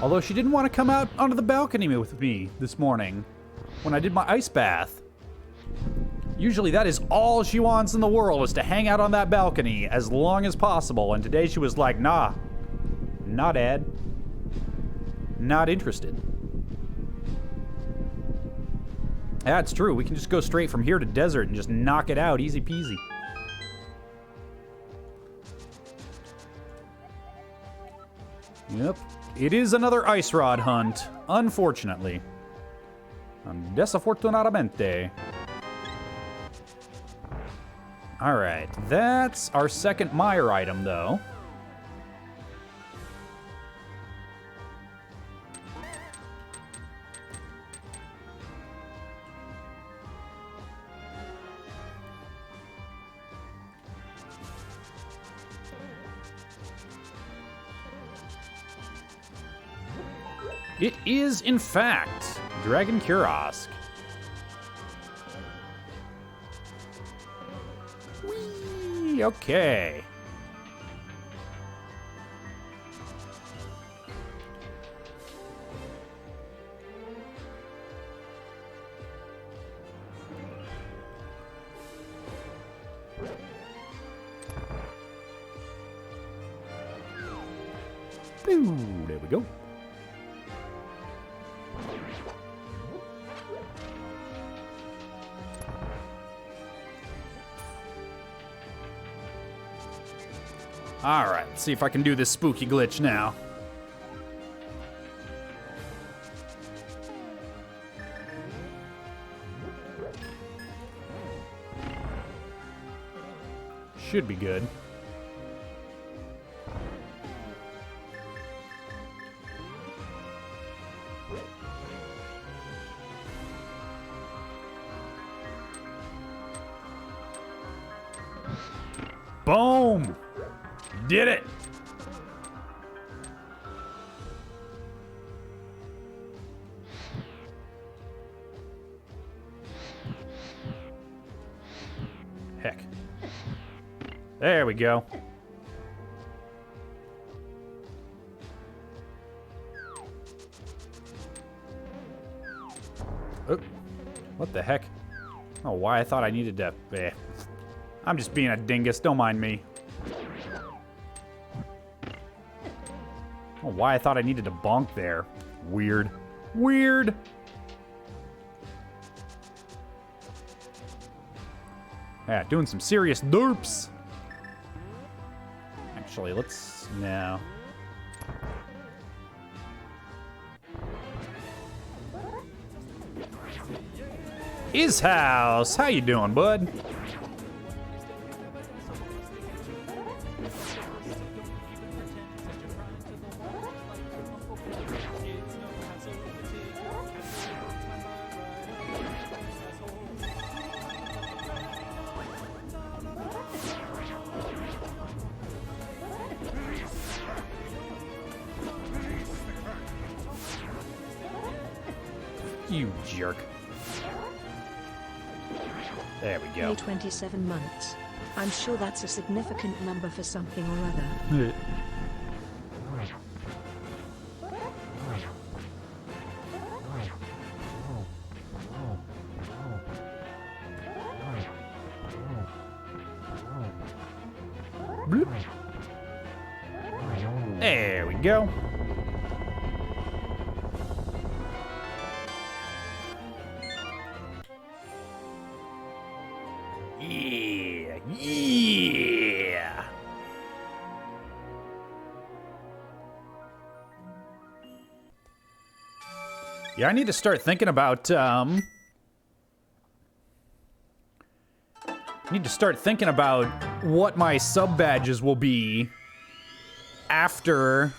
Although she didn't want to come out onto the balcony with me this morning when I did my ice bath. Usually that is all she wants in the world, is to hang out on that balcony as long as possible. And today she was like, nah, not Ed. Not interested. That's true. We can just go straight from here to desert and just knock it out easy peasy. Yep. It is another ice rod hunt, unfortunately. Desafortunadamente. Alright, that's our second Mire item, though. It is, in fact, Dragon Kiosk. Whee! Okay. Ooh, there we go. Alright, let's see if I can do this spooky glitch now. Should be good. Boom! Did it! Heck. There we go. Oh, what the heck? Oh, why I thought I needed to... I'm just being a dingus, don't mind me. Oh, why I thought I needed to bonk there. Weird. Weird! Yeah, doing some serious derps. Actually, let's... No. Is House, how you doing, bud? You jerk. There we go. 27 months. I'm sure that's a significant number for something or other. Bloop. There we go. Yeah, yeah. Yeah, I need to start thinking about, what my sub badges will be after...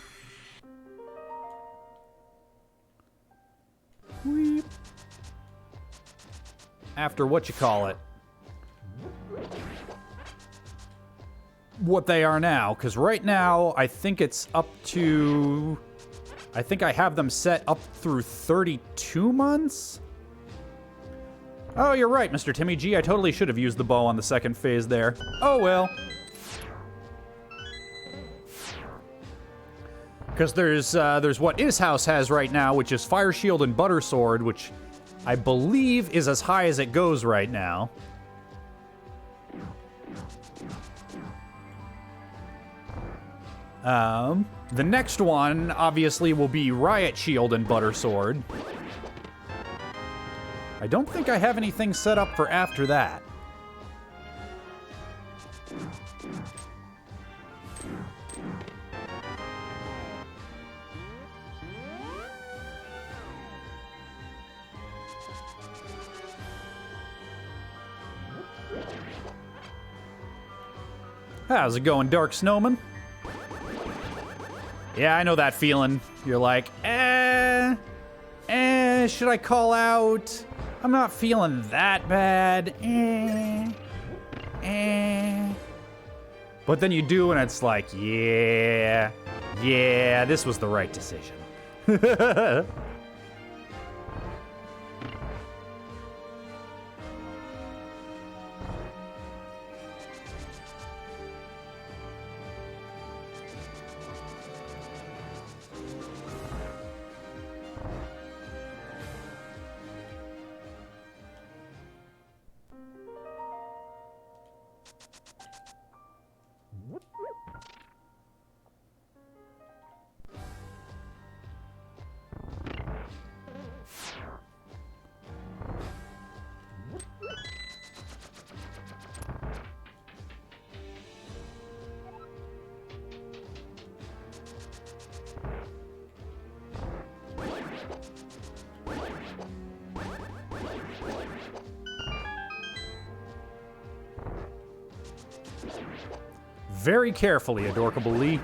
After what you call it. What they are now, because right now I think it's up to... I think I have them set up through 32 months? Oh, you're right, Mr. Timmy G. I totally should have used the bow on the second phase there. Oh, well. Because there's what Is House has right now, which is Fire Shield and Butter Sword, which I believe is as high as it goes right now. The next one, obviously, will be Riot Shield and Butter Sword. I don't think I have anything set up for after that. How's it going, Dark Snowman? Yeah, I know that feeling. You're like, should I call out? I'm not feeling that bad. But then you do, and it's like, yeah, this was the right decision. Very carefully, Adorkable Lee.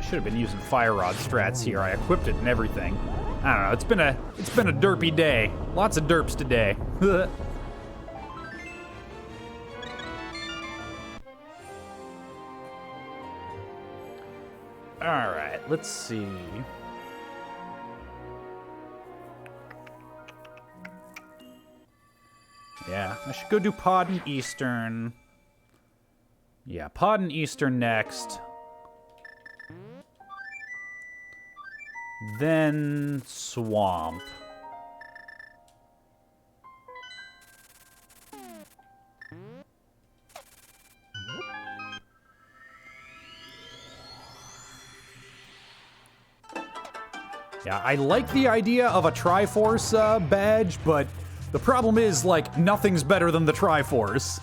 should have been using fire rod strats here. I equipped it and everything. I don't know. It's been a derpy day. Lots of derps today. All right, let's see. Yeah, I should go do Pod and Eastern. Yeah, Pod and Eastern next. Then Swamp. Yeah, I like the idea of a Triforce badge, but the problem is, like, nothing's better than the Triforce.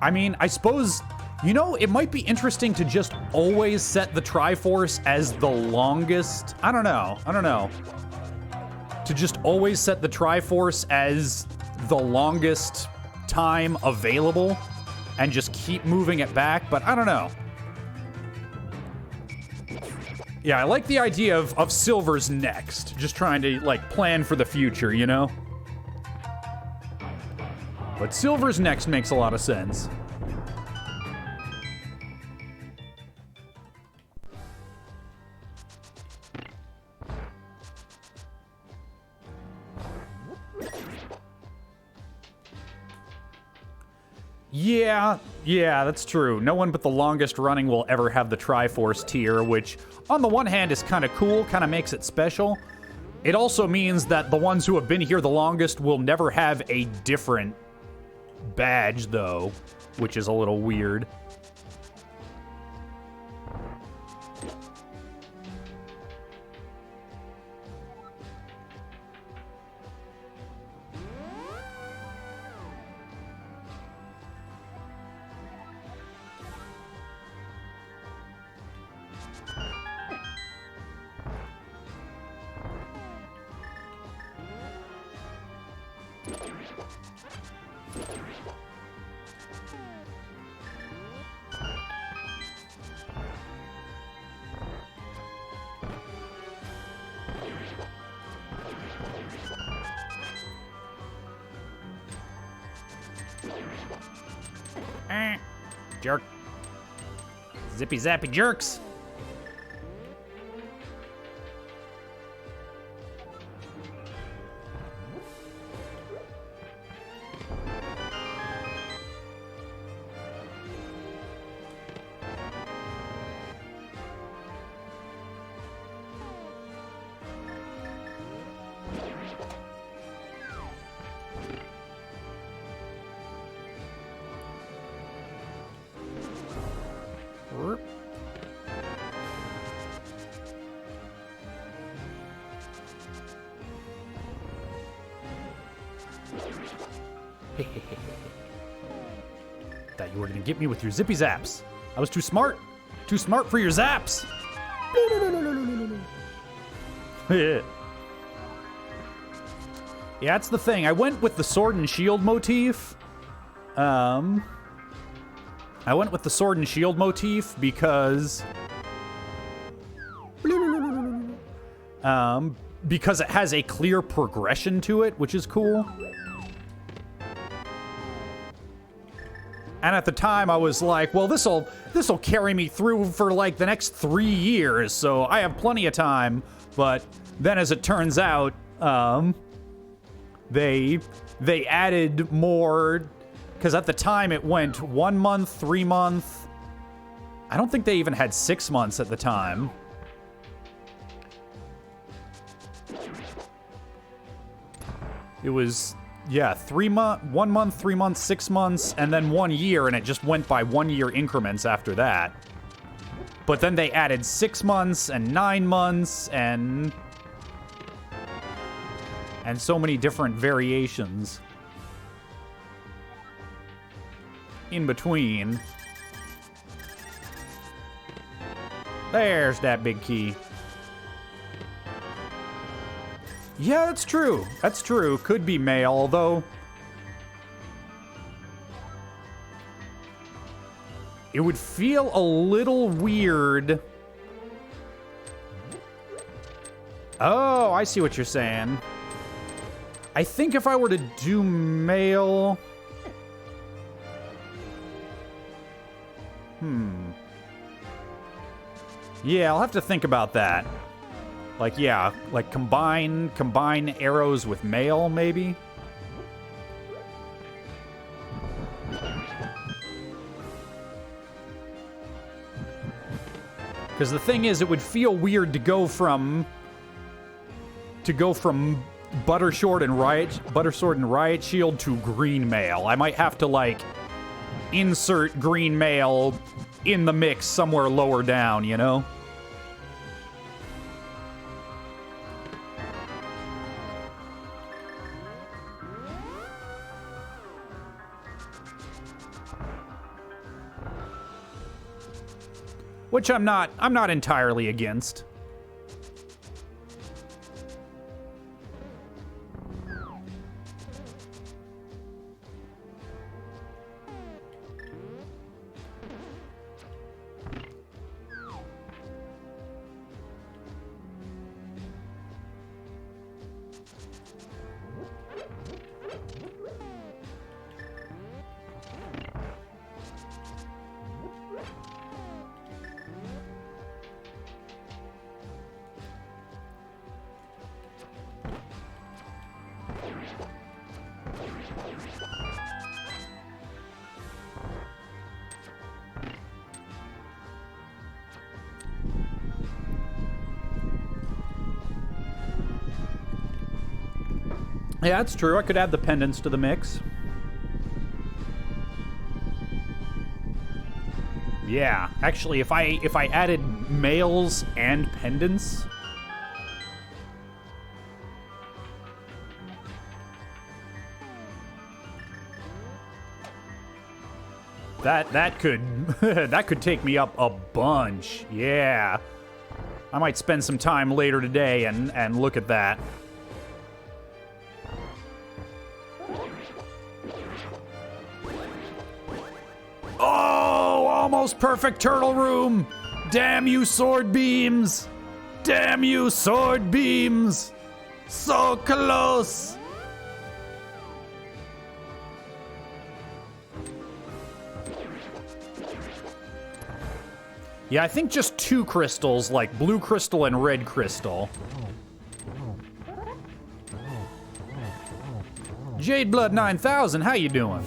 I mean, I suppose, you know, it might be interesting to just always set the Triforce as the longest. I don't know. To just always set the Triforce as the longest time available and just keep moving it back, but I don't know. Yeah, I like the idea of Silver's next. Just trying to, like, plan for the future, you know? But Silver's next makes a lot of sense. Yeah, that's true. No one but the longest running will ever have the Triforce tier, which on the one hand is kind of cool, kind of makes it special. It also means that the ones who have been here the longest will never have a different badge, though, which is a little weird. Jerk. Zippy zappy jerks. Thought you were gonna get me with your zippy zaps. I was too smart. Too smart for your zaps. Yeah, that's the thing. I went with the sword and shield motif. Because because it has a clear progression to it, which is cool. And at the time, I was like, well, this'll carry me through for, like, the next 3 years, so I have plenty of time. But then, as it turns out, they added more, because at the time it went 1 month, 3 month. I don't think they even had 6 months at the time. It was, yeah, 1 month, 3 months, 6 months, and then 1 year, and it just went by 1 year increments after that. But then they added 6 months and 9 months and so many different variations in between. There's that big key. Yeah, that's true. That's true. Could be male, although it would feel a little weird. Oh, I see what you're saying. I think if I were to do mail... Yeah, I'll have to think about that. Like, yeah, like combine arrows with mail, maybe? Because the thing is, it would feel weird to go from Buttersword and Riot Shield to green mail. I might have to, like, insert green mail in the mix somewhere lower down, you know? Which I'm not entirely against. Yeah, that's true. I could add the pendants to the mix. Yeah, actually, if I added mails and pendants, that could that could take me up a bunch. Yeah, I might spend some time later today and look at that. Almost perfect turtle room! Damn you, sword beams! Damn you, sword beams! So close! Yeah, I think just 2 crystals, like blue crystal and red crystal. Jadeblood 9000, how you doing?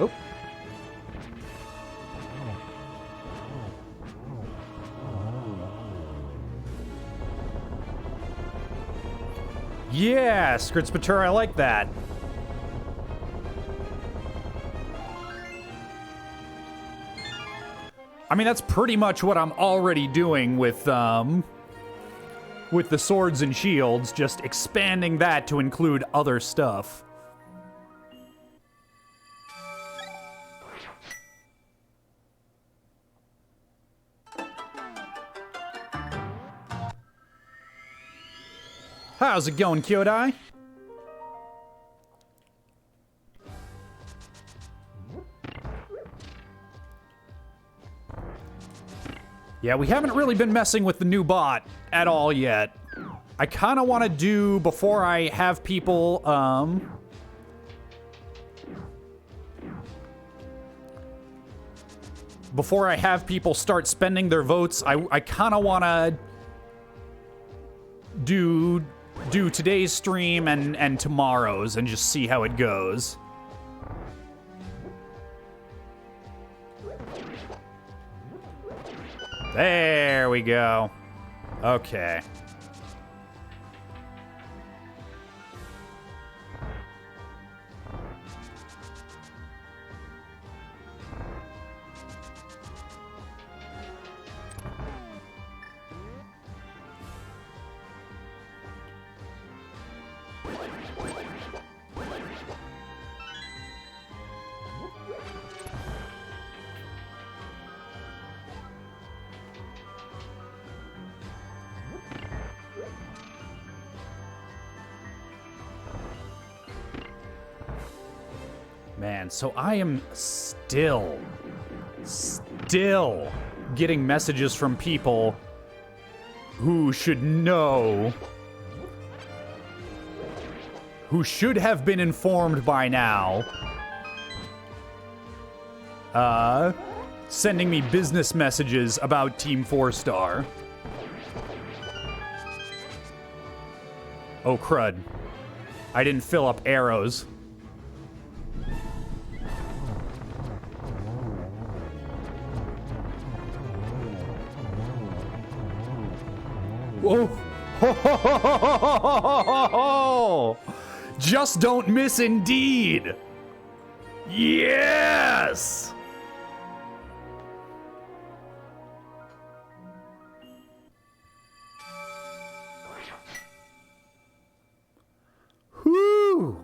Oh. Yeah, Skritspatur, I like that. I mean, that's pretty much what I'm already doing with the swords and shields, just expanding that to include other stuff. How's it going, Kyodai? Yeah, we haven't really been messing with the new bot at all yet. I kind of want to do, before I have people, start spending their votes, I kind of want to do today's stream and tomorrow's and just see how it goes. There we go. Okay. Man, so I am still getting messages from people who should know, who should have been informed by now, sending me business messages about Team 4-Star. Oh, crud. I didn't fill up arrows. Whoa! Just don't miss indeed! Yes! Whew!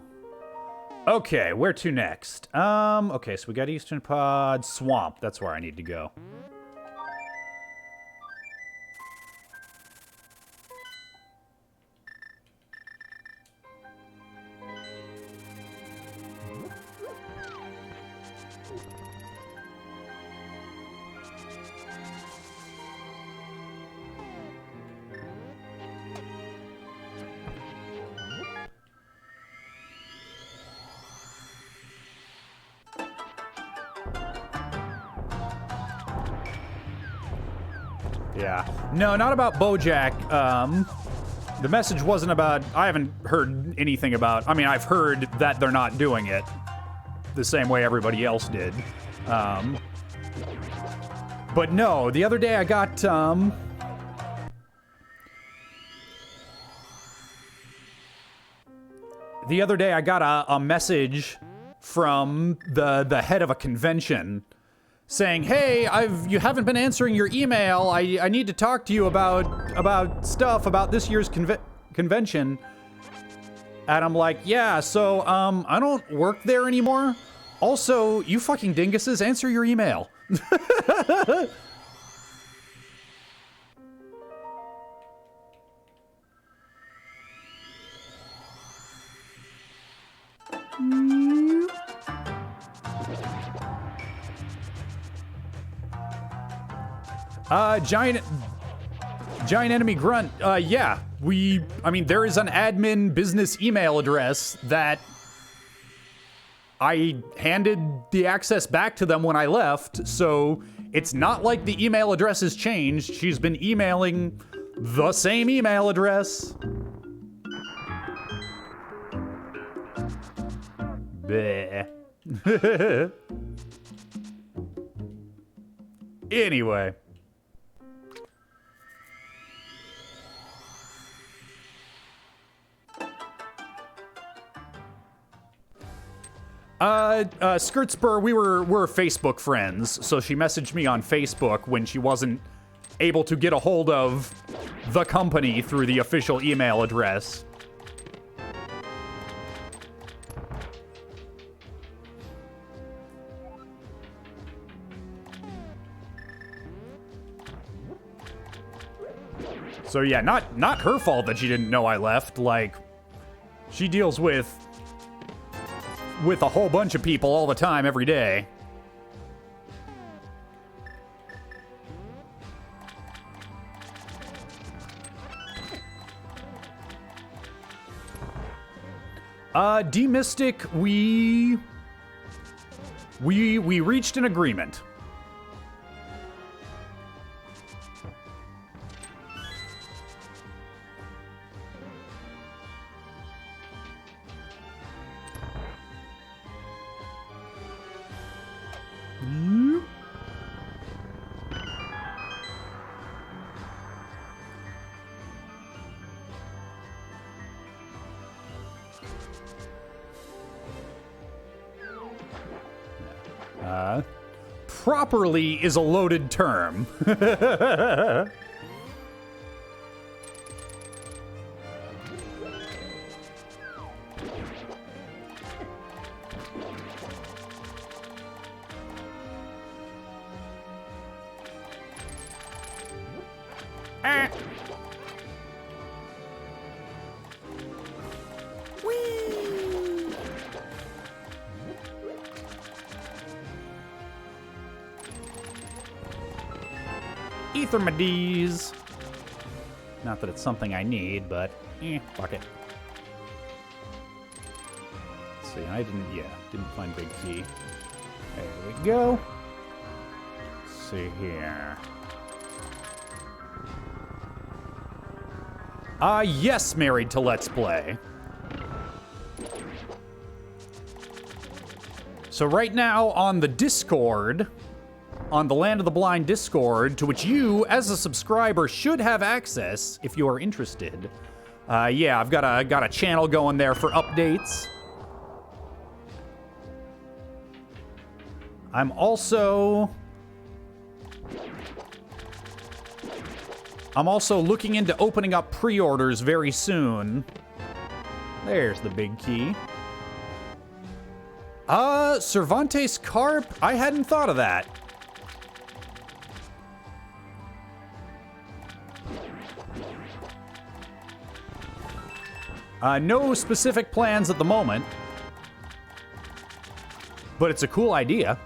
Okay, where to next? Okay, so we got Eastern Pod, Swamp. That's where I need to go. Yeah. No, not about BoJack. The message wasn't about... I haven't heard anything about... I mean, I've heard that they're not doing it the same way everybody else did. But no, the other day I got... The other day I got a message from the head of a convention saying, "Hey, you haven't been answering your email. I need to talk to you about stuff about this year's convention." And I'm like, "Yeah, so I don't work there anymore. Also, you fucking dinguses, answer your email." Giant enemy grunt. Yeah, I mean, there is an admin business email address that I handed the access back to them when I left, so it's not like the email address has changed. She's been emailing the same email address. Bleh. Anyway. Skirt Spur, we're Facebook friends, so she messaged me on Facebook when she wasn't able to get a hold of the company through the official email address. So yeah, not her fault that she didn't know I left. Like, she deals with a whole bunch of people all the time, every day. D-Mystic, we reached an agreement. Properly is a loaded term. Ethermades. Not that it's something I need, but fuck it. Let's see, I didn't find big key. There we go. Let's see here. Yes, married to Let's Play. So right now on the Discord, on the Land of the Blind Discord, to which you, as a subscriber, should have access if you are interested. Yeah, I've got a channel going there for updates. I'm also looking into opening up pre-orders very soon. There's the big key. Cervantes Carp? I hadn't thought of that. No specific plans at the moment, but it's a cool idea.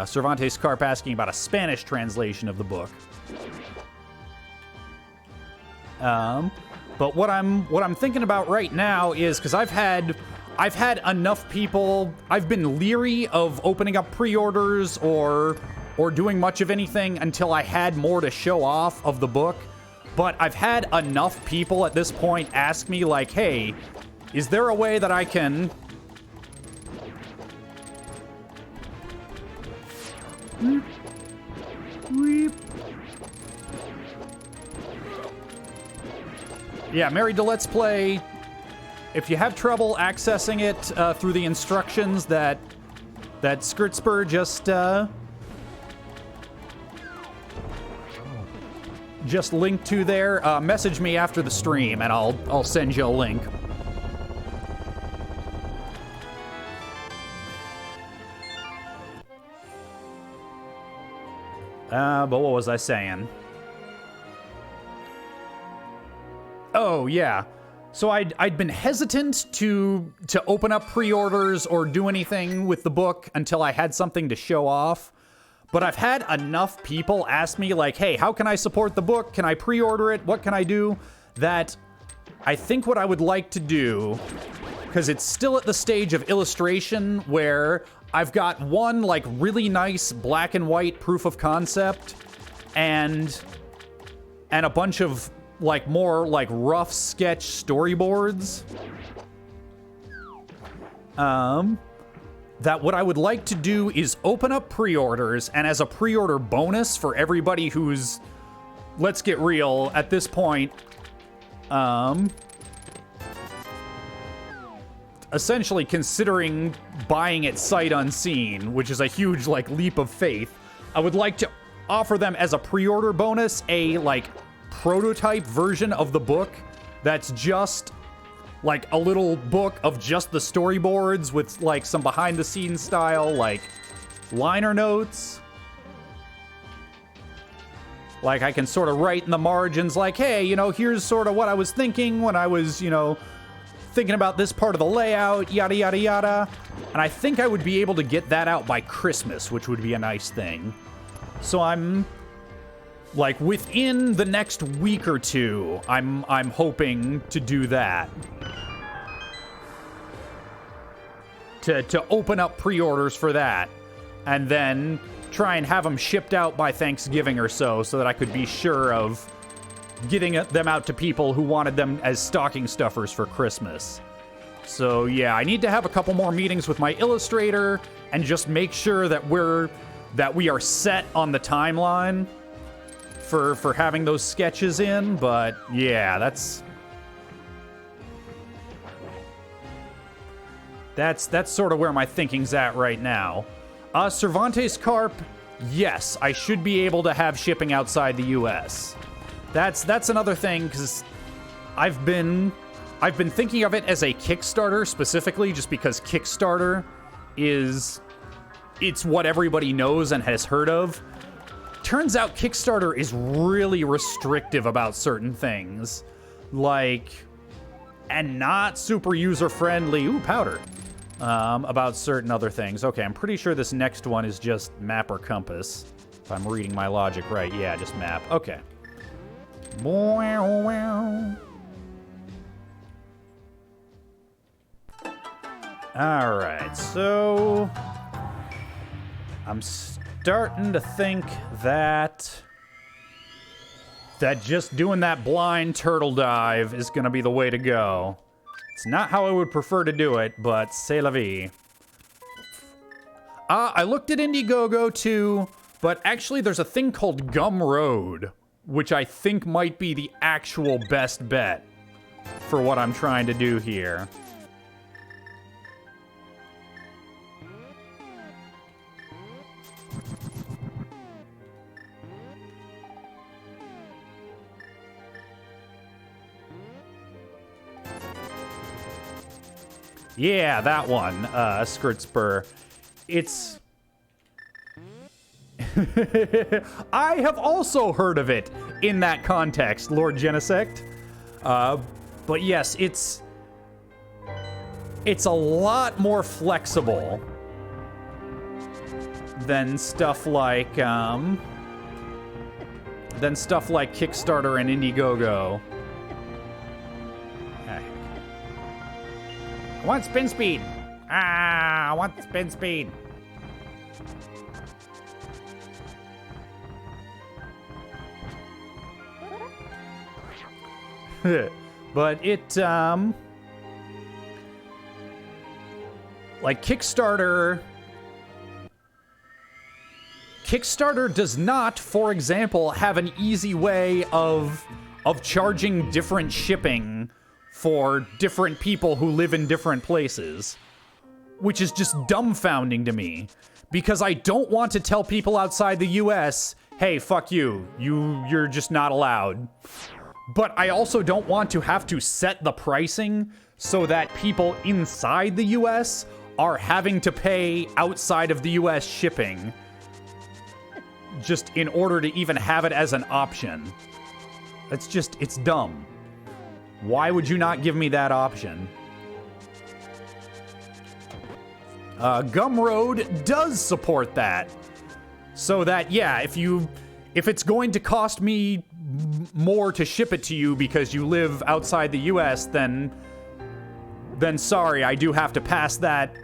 Cervantes Carp asking about a Spanish translation of the book. But what I'm thinking about right now is, because I've had enough people. I've been leery of opening up pre-orders or doing much of anything until I had more to show off of the book. But I've had enough people at this point ask me, like, hey, is there a way that I can... Yeah, Married to Let's Play. If you have trouble accessing it through the instructions that Skirtspur just linked to there, message me after the stream and I'll send you a link. But what was I saying? Oh, yeah. So I'd been hesitant to open up pre-orders or do anything with the book until I had something to show off. But I've had enough people ask me, like, hey, how can I support the book? Can I pre-order it? What can I do? That I think what I would like to do, because it's still at the stage of illustration where I've got one, like, really nice black and white proof of concept and a bunch of, like, more, like, rough sketch storyboards. That what I would like to do is open up pre-orders, and as a pre-order bonus for everybody who's, let's get real, at this point, essentially considering buying it sight unseen, which is a huge, like, leap of faith. I would like to offer them as a pre-order bonus a, like, prototype version of the book that's just like a little book of just the storyboards with, like, some behind the scenes style, like, liner notes. Like, I can sort of write in the margins, like, hey, you know, here's sort of what I was thinking when I was, you know, thinking about this part of the layout, yada, yada, yada. And I think I would be able to get that out by Christmas, which would be a nice thing. So I'm, like, within the next week or two, I'm hoping to do that. To open up pre-orders for that. And then try and have them shipped out by Thanksgiving or so that I could be sure of getting them out to people who wanted them as stocking stuffers for Christmas. So yeah, I need to have a couple more meetings with my illustrator and just make sure that we are set on the timeline for having those sketches in, but yeah, that's sort of where my thinking's at right now. Cervantes Carp, yes, I should be able to have shipping outside the US. That's another thing, because I've been thinking of it as a Kickstarter specifically, just because Kickstarter it's what everybody knows and has heard of. Turns out Kickstarter is really restrictive about certain things, like, and not super user-friendly. Ooh, powder. about certain other things. Okay, I'm pretty sure this next one is just map or compass. If I'm reading my logic right. Yeah, just map. Okay. Alright, so... I'm starting to think that just doing that blind turtle dive is going to be the way to go. It's not how I would prefer to do it, but c'est la vie. I looked at Indiegogo too, but actually there's a thing called Gumroad, which I think might be the actual best bet for what I'm trying to do here. Yeah, that one, Skirt Spur. It's... I have also heard of it in that context, Lord Genesect. But yes, it's a lot more flexible than stuff like Kickstarter and Indiegogo. I want spin speed. I want spin speed. But it, like Kickstarter does not, for example, have an easy way of charging different shipping for different people who live in different places, which is just dumbfounding to me, because I don't want to tell people outside the US, hey, fuck you, you're just not allowed. But I also don't want to have to set the pricing so that people inside the US are having to pay outside of the US shipping just in order to even have it as an option. It's dumb. Why would you not give me that option? Gumroad does support that. So that, yeah, if it's going to cost me more to ship it to you because you live outside the US, then sorry, I do have to pass that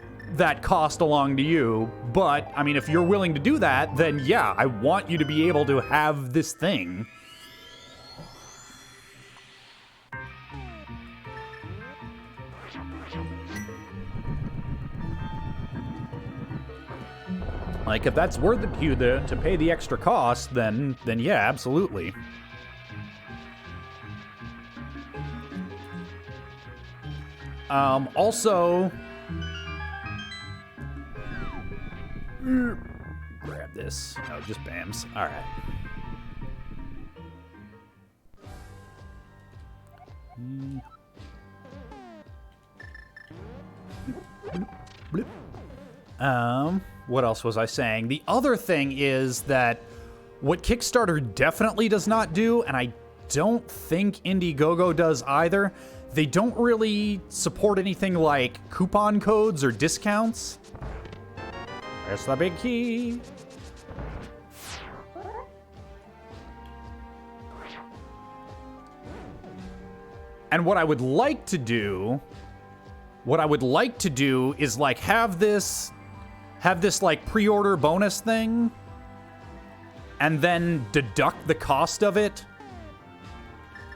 cost along to you. But, I mean, if you're willing to do that, then yeah, I want you to be able to have this thing. Like, if that's worth it to you to pay the extra cost, then yeah, absolutely. Also... grab this. No, just BAMs. Alright. What else was I saying? The other thing is that what Kickstarter definitely does not do, and I don't think Indiegogo does either, they don't really support anything like coupon codes or discounts. There's the big key. And what I would like to do is like have this like pre-order bonus thing and then deduct the cost of it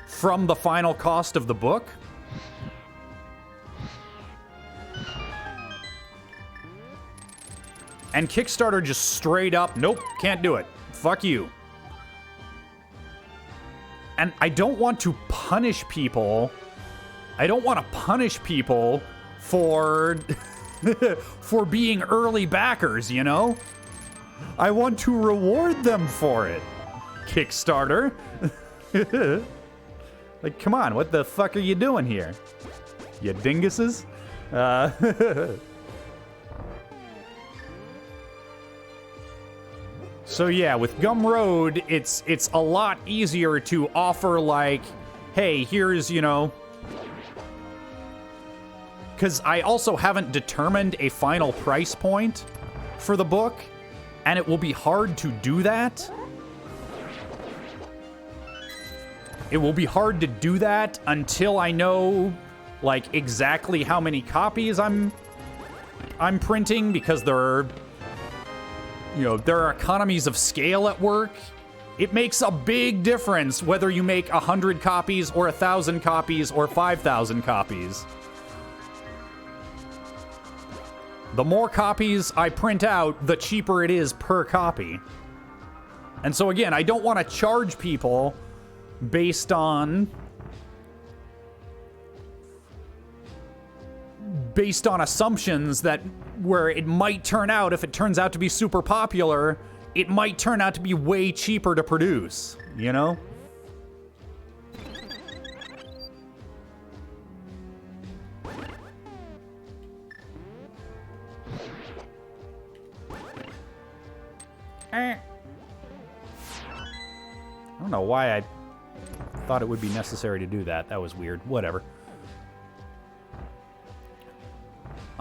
from the final cost of the book. And Kickstarter just straight up, nope, can't do it. Fuck you. And I don't want to punish people. I don't want to punish people for for being early backers, you know? I want to reward them for it. Kickstarter. Like, come on, what the fuck are you doing here? You dinguses? So yeah, with Gumroad, it's a lot easier to offer like, hey, here's, you know... because I also haven't determined a final price point for the book, and it will be hard to do that. It will be hard to do that until I know, like, exactly how many copies I'm printing, because there are, you know, there are economies of scale at work. It makes a big difference whether you make 100 copies or 1,000 copies or 5,000 copies. The more copies I print out, the cheaper it is per copy. And so again, I don't want to charge people based on assumptions that where it might turn out, if it turns out to be super popular, it might turn out to be way cheaper to produce, you know? I don't know why I thought it would be necessary to do that. That was weird. Whatever.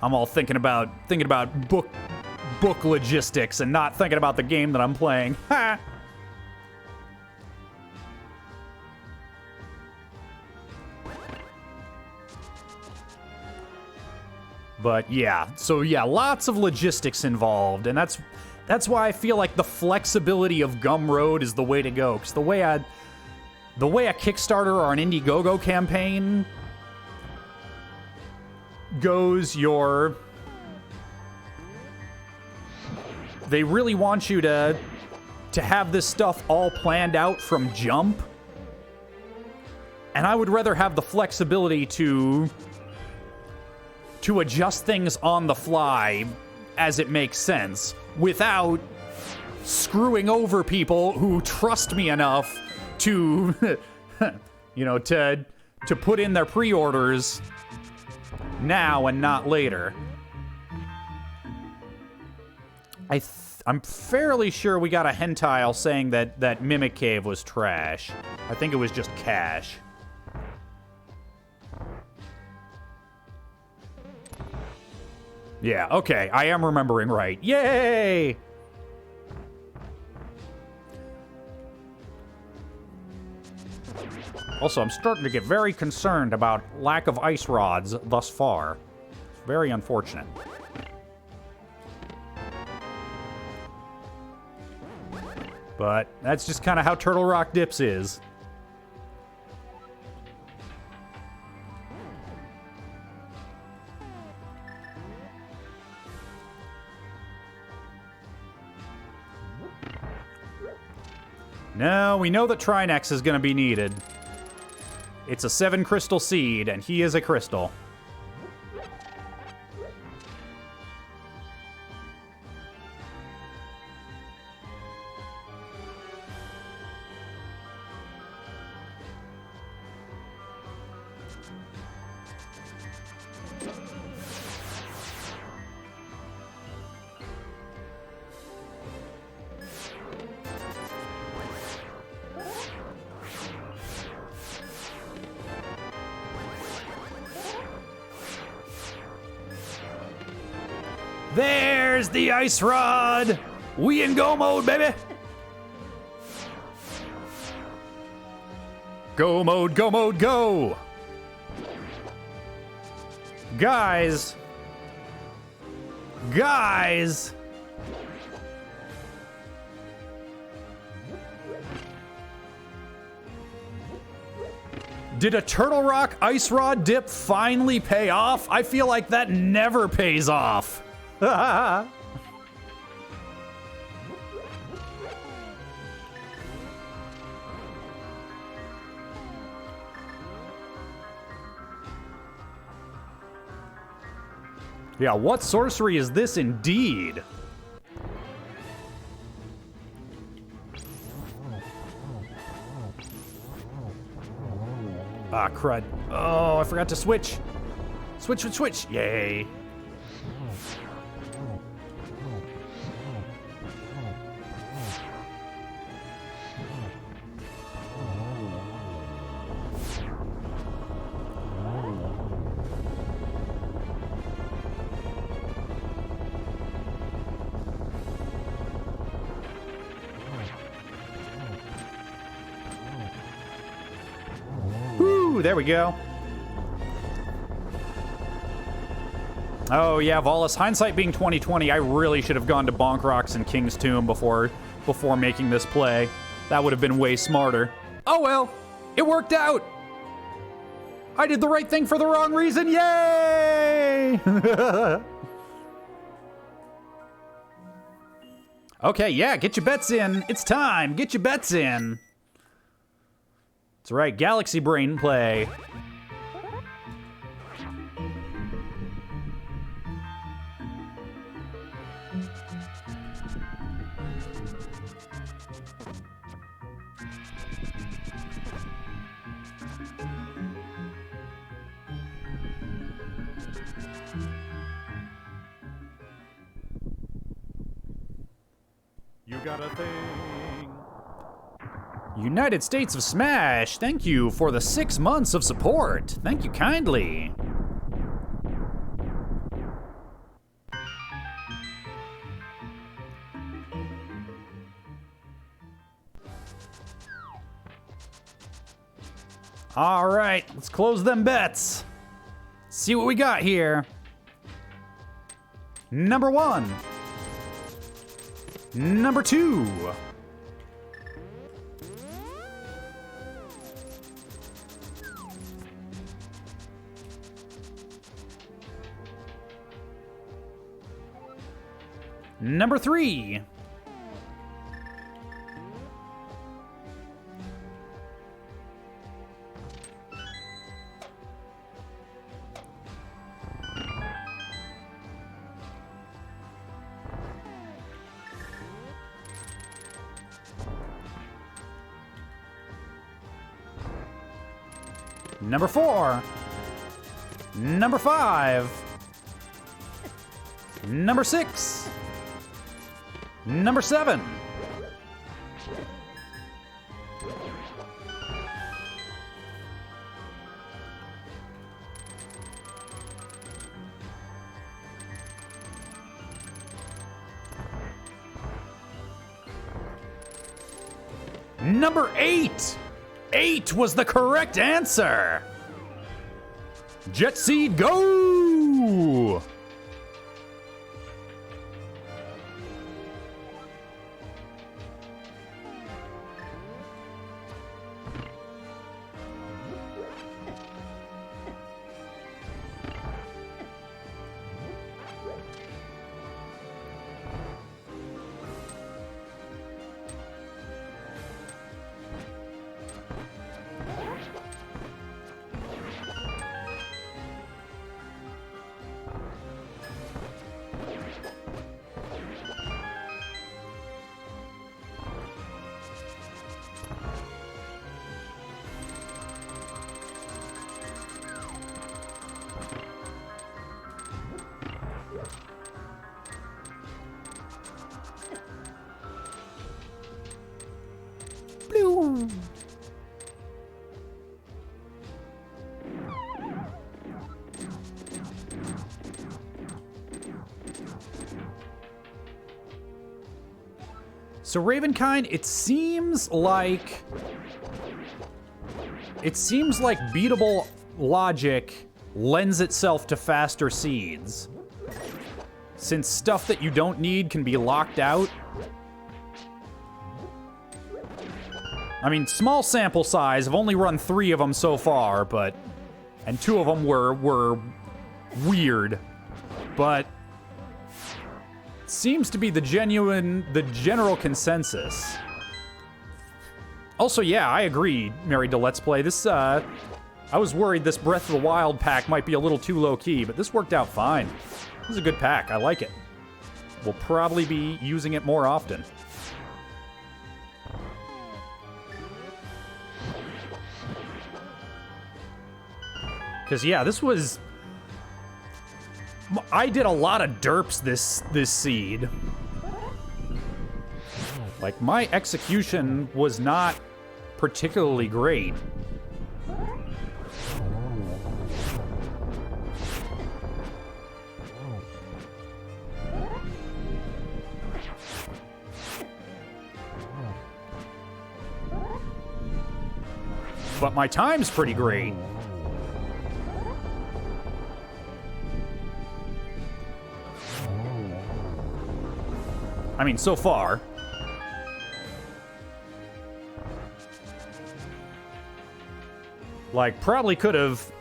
I'm all thinking about book logistics and not thinking about the game that I'm playing. Ha! But yeah, so yeah, lots of logistics involved, and that's why I feel like the flexibility of Gumroad is the way to go. Because the way a Kickstarter or an Indiegogo campaign goes, they really want you to have this stuff all planned out from jump. And I would rather have the flexibility to adjust things on the fly as it makes sense, without screwing over people who trust me enough to, you know, to put in their pre-orders now and not later. I'm fairly sure we got a hentile saying that Mimic Cave was trash. I think it was just cash. Yeah, okay, I am remembering right. Yay! Also, I'm starting to get very concerned about lack of ice rods thus far. It's very unfortunate. But that's just kind of how Turtle Rock Dips is. No, we know that Trinex is going to be needed. It's a 7 crystal seed, and he is a crystal. There's the ice rod! We in go mode, baby! Go mode, go mode, go! Guys! Guys! Did a Turtle Rock ice rod dip finally pay off? I feel like that never pays off. Yeah, what sorcery is this indeed? Ah, crud. Oh, I forgot to switch. Switch, switch, switch. Yay. Ooh, there we go. Oh yeah, Volus. Hindsight being 2020, I really should have gone to Bonk Rocks and King's Tomb before making this play. That would have been way smarter. Oh well, it worked out. I did the right thing for the wrong reason. Yay! Okay, yeah, get your bets in. It's time. Get your bets in. That's right, Galaxy Brain play. You got a thing. United States of Smash, thank you for the 6 months of support. Thank you kindly. All right, let's close them bets. See what we got here. Number 1. Number 2. Number 3. Number 4. Number 5. Number 6. Number 7. Number 8. 8 was the correct answer. Jet Seed, go! Blue. So Ravenkind, it seems like beatable logic lends itself to faster seeds. Since stuff that you don't need can be locked out. I mean, small sample size. I've only run 3 of them so far, and 2 of them were weird. But seems to be the general consensus. Also, yeah, I agree, Married to Let's Play. This, I was worried this Breath of the Wild pack might be a little too low-key, but this worked out fine. This is a good pack. I like it. We'll probably be using it more often. Because, yeah, this was... I did a lot of derps this seed. Like, my execution was not particularly great. but my time's pretty great. I mean, so far. Like, probably could have...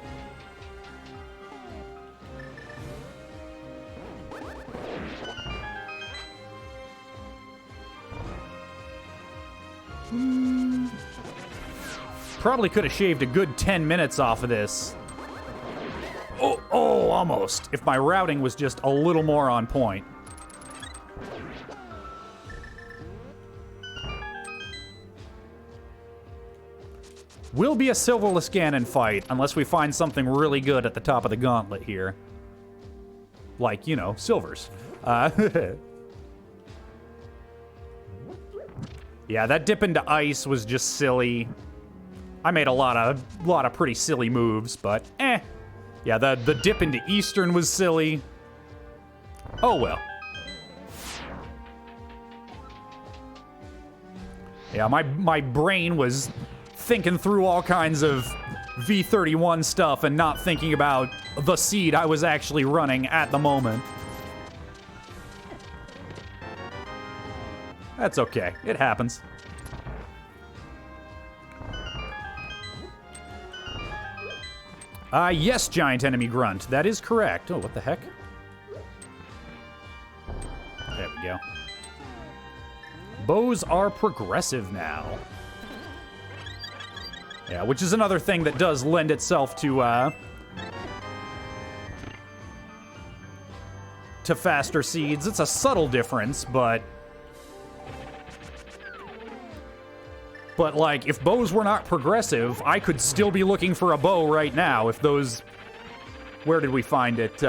Probably could have shaved a good 10 minutes off of this. Oh, almost. If my routing was just a little more on point. Will be a silverless Ganon fight, unless we find something really good at the top of the gauntlet here. Like, you know, silvers. Yeah, that dip into ice was just silly. I made a lot of pretty silly moves, but eh. Yeah, the dip into Eastern was silly. Oh well. Yeah, my brain was thinking through all kinds of V31 stuff and not thinking about the seed I was actually running at the moment. That's okay. It happens. Yes, giant enemy grunt. That is correct. Oh, what the heck? There we go. Bows are progressive now. Yeah, which is another thing that does lend itself to faster seeds. It's a subtle difference, but like, if bows were not progressive, I could still be looking for a bow right now if those... Where did we find it?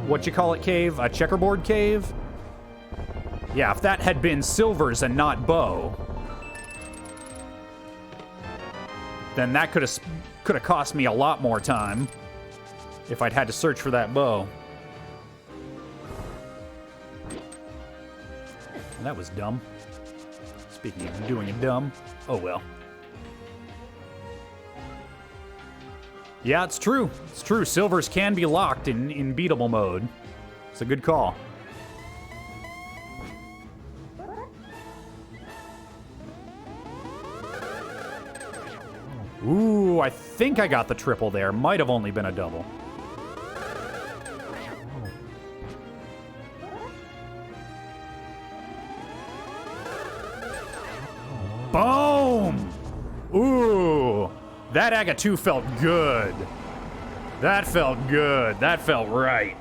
What you call it cave? A checkerboard cave? Yeah, if that had been silvers and not bow, then that could have cost me a lot more time if I'd had to search for that bow. And that was dumb. Speaking of doing it dumb, oh well. Yeah, it's true. It's true. Silvers can be locked in beatable mode. It's a good call. Ooh, I think I got the triple there. Might have only been a double. Boom! Ooh, that Aga 2 felt good. That felt good. That felt right.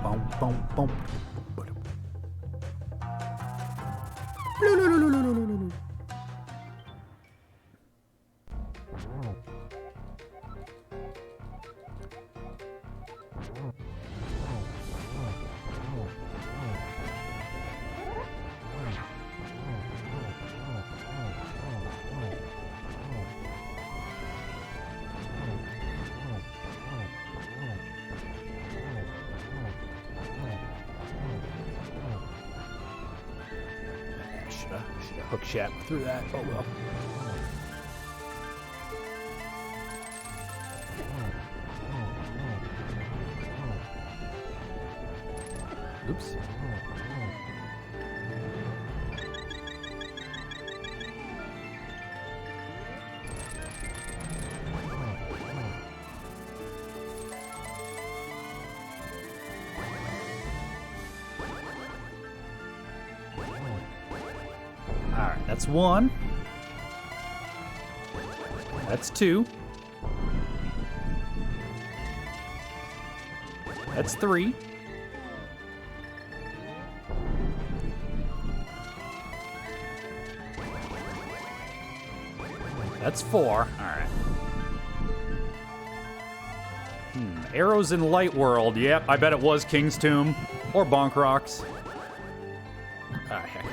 Boom, boom, boom. Should have hook shot through that. Oh well. Oops. Alright, that's one. That's two. That's three. That's four. Alright. Arrows in Light World. Yep, I bet it was King's Tomb. Or Bonk Rocks. Ah, heck.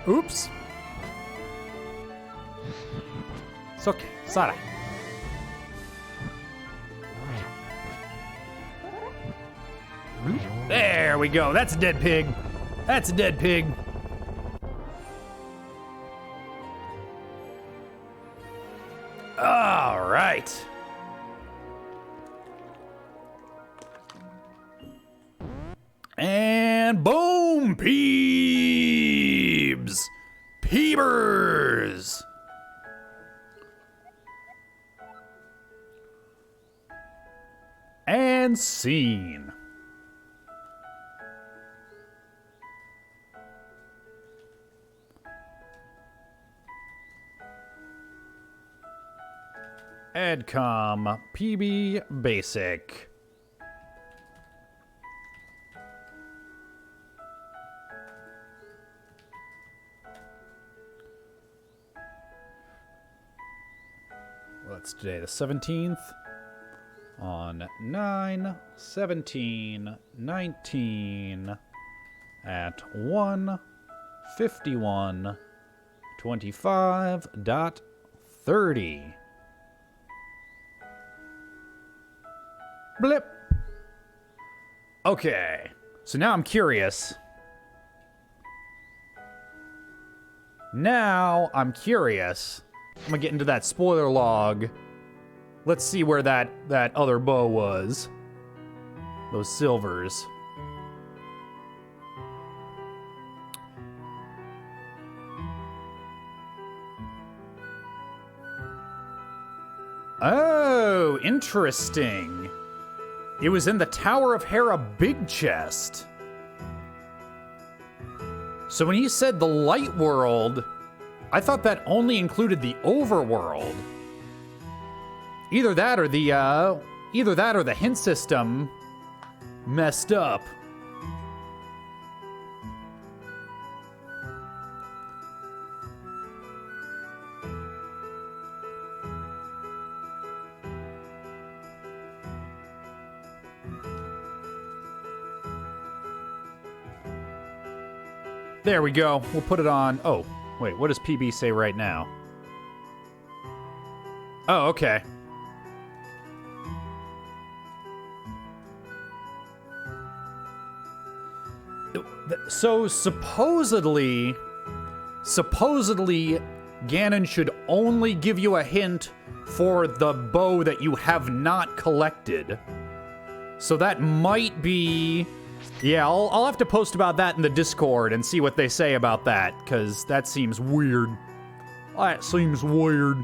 Oops. It's okay. Sara. There we go. That's a dead pig. That's a dead pig. All right. And boom, Peebs. Peebers. And scene. Edcom PB Basic. What's today? The 17th? On 9/17/19 at 1:51:25.30. Blip. Okay, so now I'm curious. I'm gonna get into that spoiler log. Let's see where that other bow was. Those silvers. Oh, interesting. It was in the Tower of Hera big chest. So when he said the light world, I thought that only included the overworld. Either that or the hint system messed up. There we go. We'll put it on. Oh, wait, what does PB say right now? Oh, okay. So supposedly Ganon should only give you a hint for the bow that you have not collected. So that might be... Yeah, I'll have to post about that in the Discord and see what they say about that, because that seems weird. That seems weird.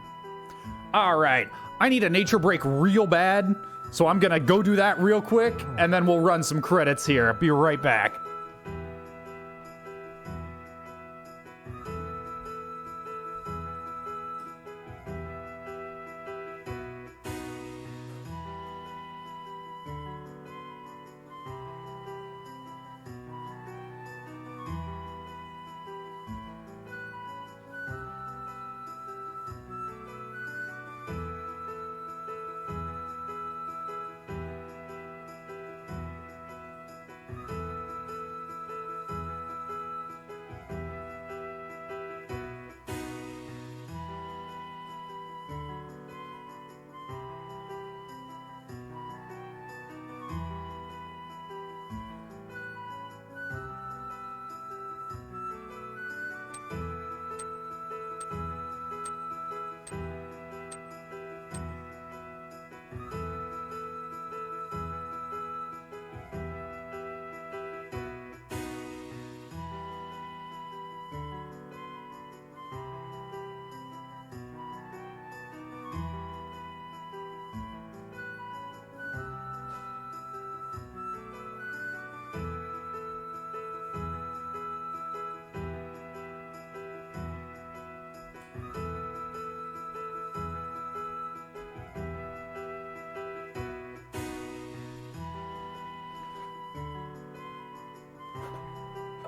Alright, I need a nature break real bad, so I'm gonna go do that real quick, and then we'll run some credits here. Be right back.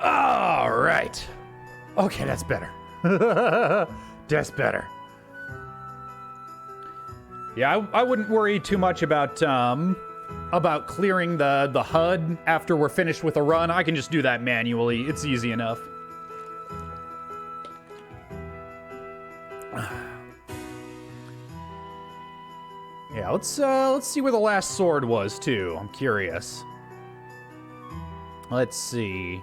All right. Okay, that's better. That's better. Yeah, I wouldn't worry too much about clearing the HUD after we're finished with a run. I can just do that manually. It's easy enough. Yeah, let's see where the last sword was too. I'm curious. Let's see.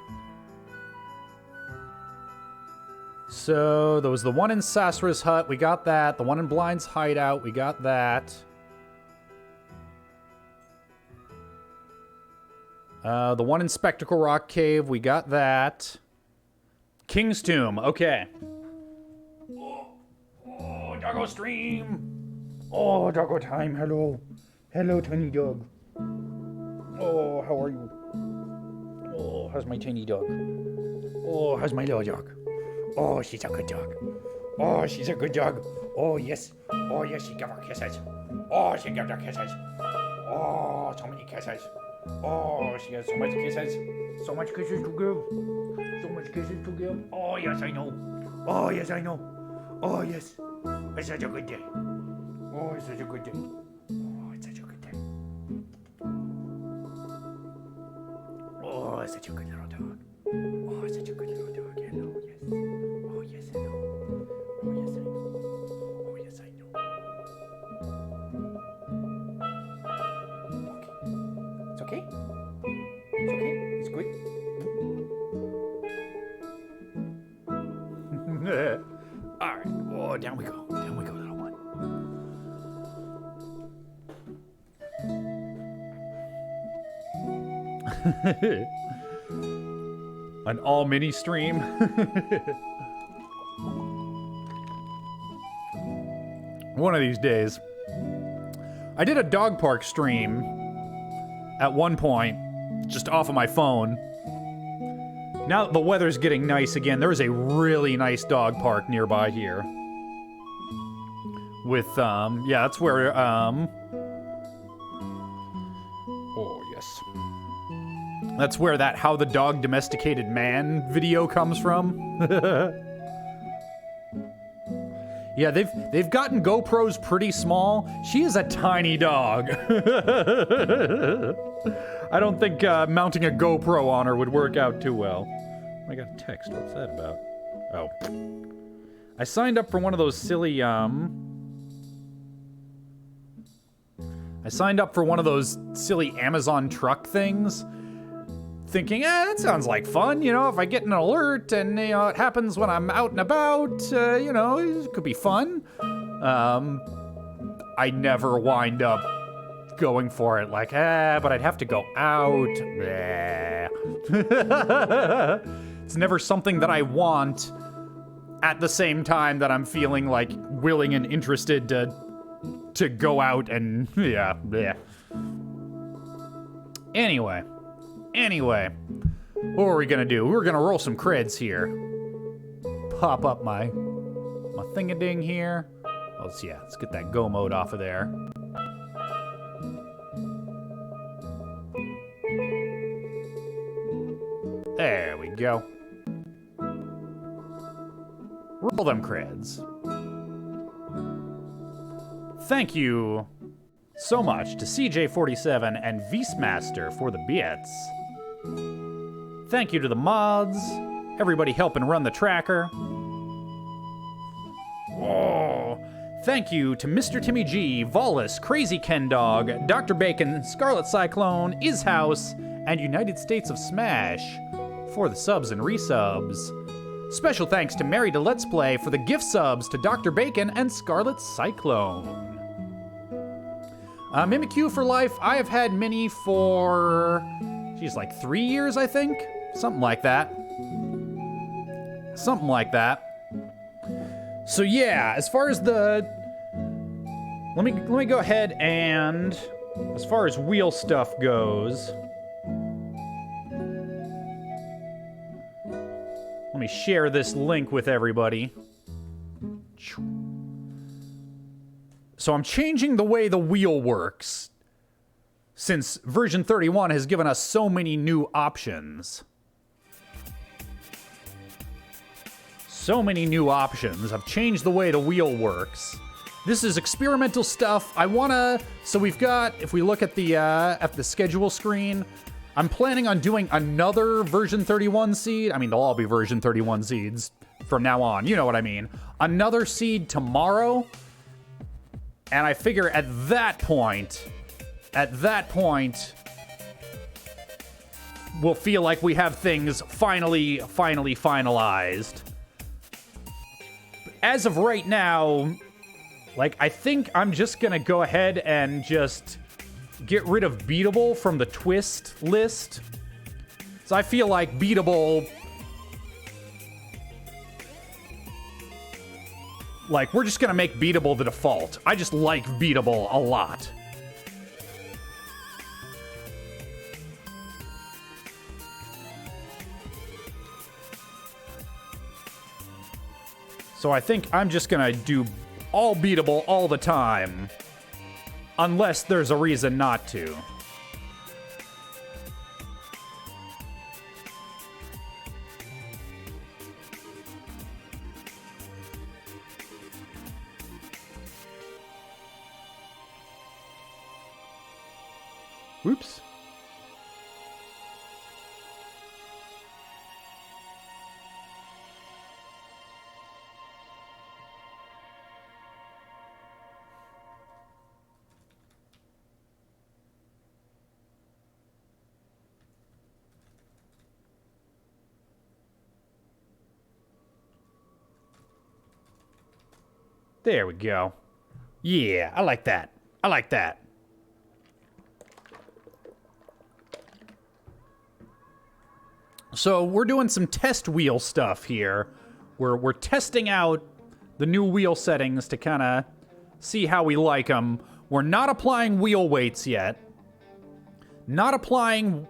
So there was the one in Sasra's hut. We got that. The one in Blind's hideout. We got that. The one in Spectacle Rock Cave. We got that. King's Tomb. Okay. Oh, doggo stream. Oh, doggo time. Hello. Hello, tiny dog. Oh, how are you? Oh, how's my tiny dog? Oh, how's my little dog? Oh, she's a good dog. Oh, she's a good dog. Oh, yes. Oh, yes, she gave her kisses. Oh, she gave her kisses. Oh, so many kisses. Oh, she has so much kisses. So much kisses to give. So much kisses to give. Oh, yes, I know. Oh, yes, I know. Oh, yes. It's such a good day. Oh, it's such a good day. Oh, it's such a good day. Oh, it's such a good little dog. Oh, it's such a good little dog. Hello, yes. Oh, yes, I know. Oh, yes, I know. Oh, yes, I know. Okay. It's okay? It's okay? It's good? All right. Oh, down we go. Down we go, little one. An all mini stream. One of these days. I did a dog park stream at one point, just off of my phone. Now that the weather's getting nice again, there is a really nice dog park nearby here. With, yeah, that's where, oh, yes. That's where that How the Dog Domesticated Man video comes from. Yeah, they've gotten GoPros pretty small. She is a tiny dog. I don't think mounting a GoPro on her would work out too well. I got a text. What's that about? Oh. I signed up for one of those silly, I signed up for one of those silly Amazon truck things, thinking, that sounds like fun, you know, if I get an alert and, you know, it happens when I'm out and about, you know, it could be fun. I never wind up going for it, like, but I'd have to go out. It's never something that I want at the same time that I'm feeling, like, willing and interested to go out and, yeah. Anyway, what are we gonna do? We're gonna roll some creds here. Pop up my thing-a-ding here. Let's get that go mode off of there. There we go. Roll them creds. Thank you so much to CJ47 and Beastmaster for the bits. Thank you to the mods, everybody helping run the tracker. Oh, thank you to Mr. Timmy G, Volus, Crazy Ken Dog, Dr. Bacon, Scarlet Cyclone, Ishouse, and United States of Smash for the subs and resubs. Special thanks to Mary to Let's Play for the gift subs to Dr. Bacon and Scarlet Cyclone. Mimikyu for life, I have had Minnie for, geez, like 3 years, I think? Something like that. So yeah, as far as the, let me go ahead and, as far as wheel stuff goes, let me share this link with everybody. So I'm changing the way the wheel works, since version 31 has given us so many new options. I've changed the way the wheel works. This is experimental stuff. So we've got, if we look at the schedule screen, I'm planning on doing another version 31 seed. I mean, they'll all be version 31 seeds from now on. You know what I mean. Another seed tomorrow. And I figure at that point, we'll feel like we have things finally finalized. As of right now, like, I think I'm just gonna go ahead and just get rid of beatable from the twist list. So I feel like beatable, like, we're just gonna make beatable the default. I just like beatable a lot. So I think I'm just gonna do all beatable all the time. Unless there's a reason not to. Whoops. There we go. Yeah, I like that. I like that. So we're doing some test wheel stuff here. We're testing out the new wheel settings to kind of see how we like them. We're not applying wheel weights yet. Not applying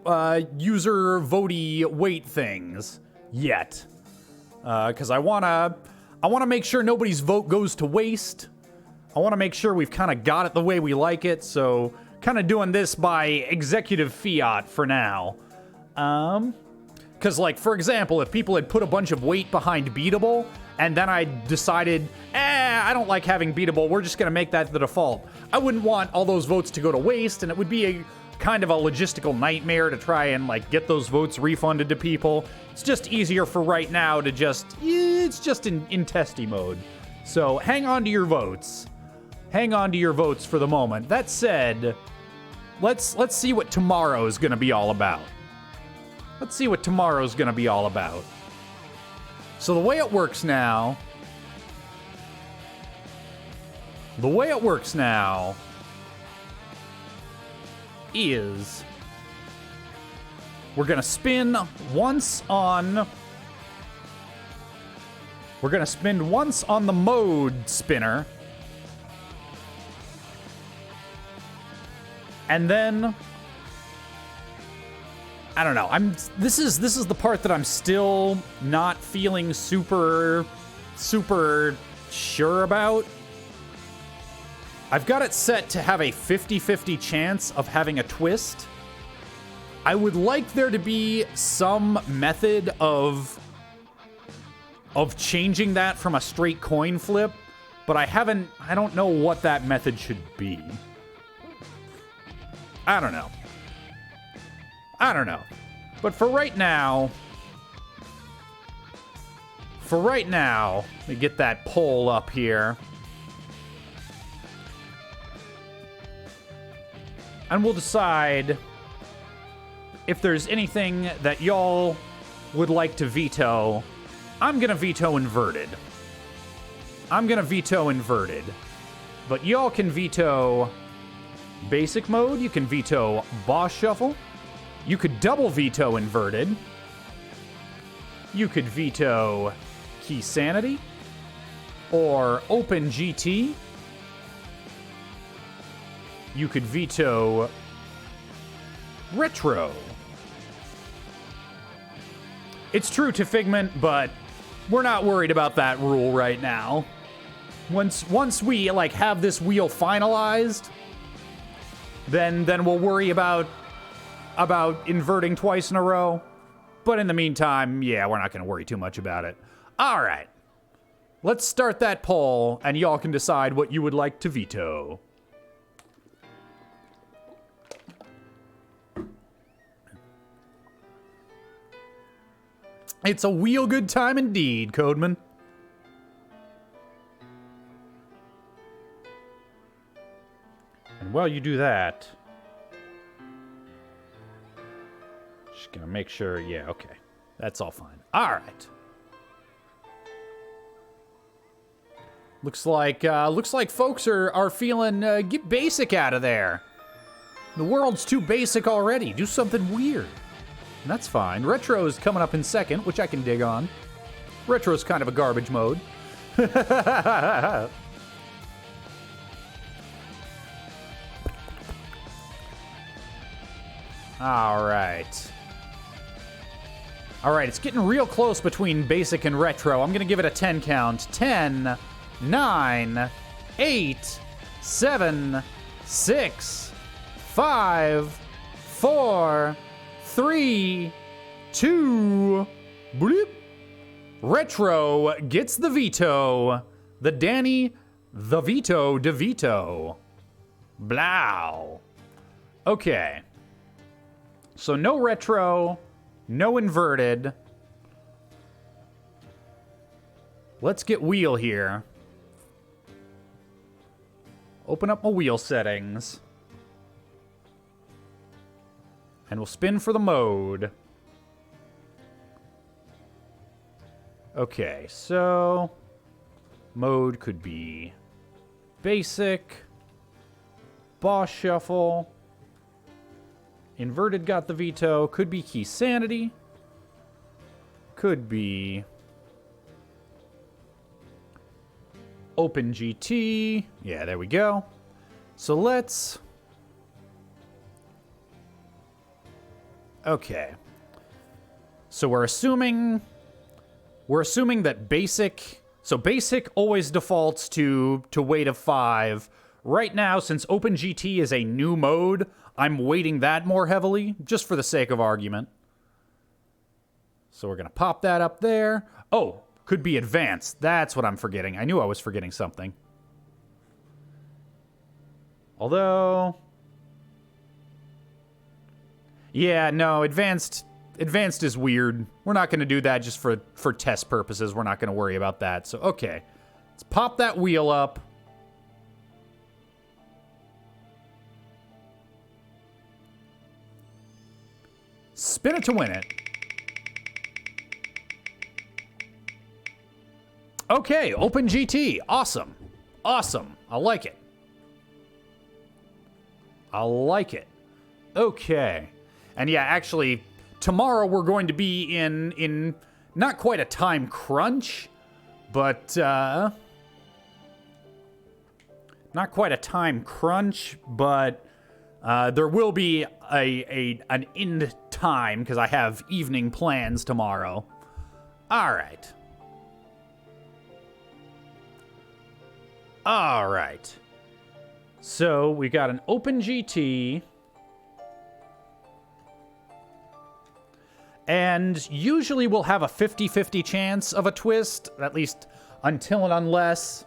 user votey weight things yet. Because I wanna make sure nobody's vote goes to waste. I wanna make sure we've kind of got it the way we like it, so kind of doing this by executive fiat for now. Because, like, for example, if people had put a bunch of weight behind beatable, and then I decided, I don't like having beatable, we're just gonna make that the default, I wouldn't want all those votes to go to waste, and it would be a kind of a logistical nightmare to try and, like, get those votes refunded to people. It's just easier for right now to just, it's just in testy mode. So hang on to your votes. Hang on to your votes for the moment. That said, let's see what tomorrow's gonna be all about. Let's see what tomorrow's gonna be all about. So the way it works now is we're gonna spin once on the mode spinner, and then I don't know. This is the part that I'm still not feeling super sure about. I've got it set to have a 50-50 chance of having a twist. I would like there to be some method of changing that from a straight coin flip, but I don't know what that method should be. I don't know. But for right now, let me get that poll up here. And we'll decide if there's anything that y'all would like to veto. I'm gonna veto inverted. But y'all can veto basic mode, you can veto boss shuffle, you could double veto inverted, you could veto key sanity, or open GT, you could veto retro. It's true to Figment, but we're not worried about that rule right now. Once we, like, have this wheel finalized, then we'll worry about inverting twice in a row. But in the meantime, yeah, we're not going to worry too much about it. All right. Let's start that poll, and y'all can decide what you would like to veto. It's a wheel good time indeed, Codeman. And while you do that, just gonna make sure, yeah, okay. That's all fine. All right. Looks like folks are feeling, get basic out of there. The world's too basic already. Do something weird. And that's fine. Retro's coming up in second, which I can dig on. Retro's kind of a garbage mode. All right. All right, it's getting real close between basic and retro. I'm going to give it a 10 count. 10, 9, 8, 7, 6, 5, 4, 3, 2, bloop. Retro gets the veto. The Danny, the Vito DeVito. Blow. Okay. So no retro, no inverted. Let's get wheel here. Open up my wheel settings. And we'll spin for the mode. Okay, so mode could be basic, boss shuffle, inverted got the veto, could be key sanity, could be open GT. Yeah, there we go. So let's... Okay. So we're assuming that basic... So basic always defaults to weight of 5. Right now, since Open GT is a new mode, I'm weighting that more heavily, just for the sake of argument. So we're going to pop that up there. Oh, could be advanced. That's what I'm forgetting. I knew I was forgetting something. Although... Yeah, no, advanced is weird. We're not going to do that just for test purposes. We're not going to worry about that. So, okay. Let's pop that wheel up. Spin it to win it. Okay, Open GT. Awesome. Awesome. I like it. I like it. Okay. And yeah, actually, tomorrow we're going to be in not quite a time crunch, but not quite a time crunch, but there will be an end time because I have evening plans tomorrow. All right. All right. So we got an Open GT. And usually we'll have a 50-50 chance of a twist, at least until and unless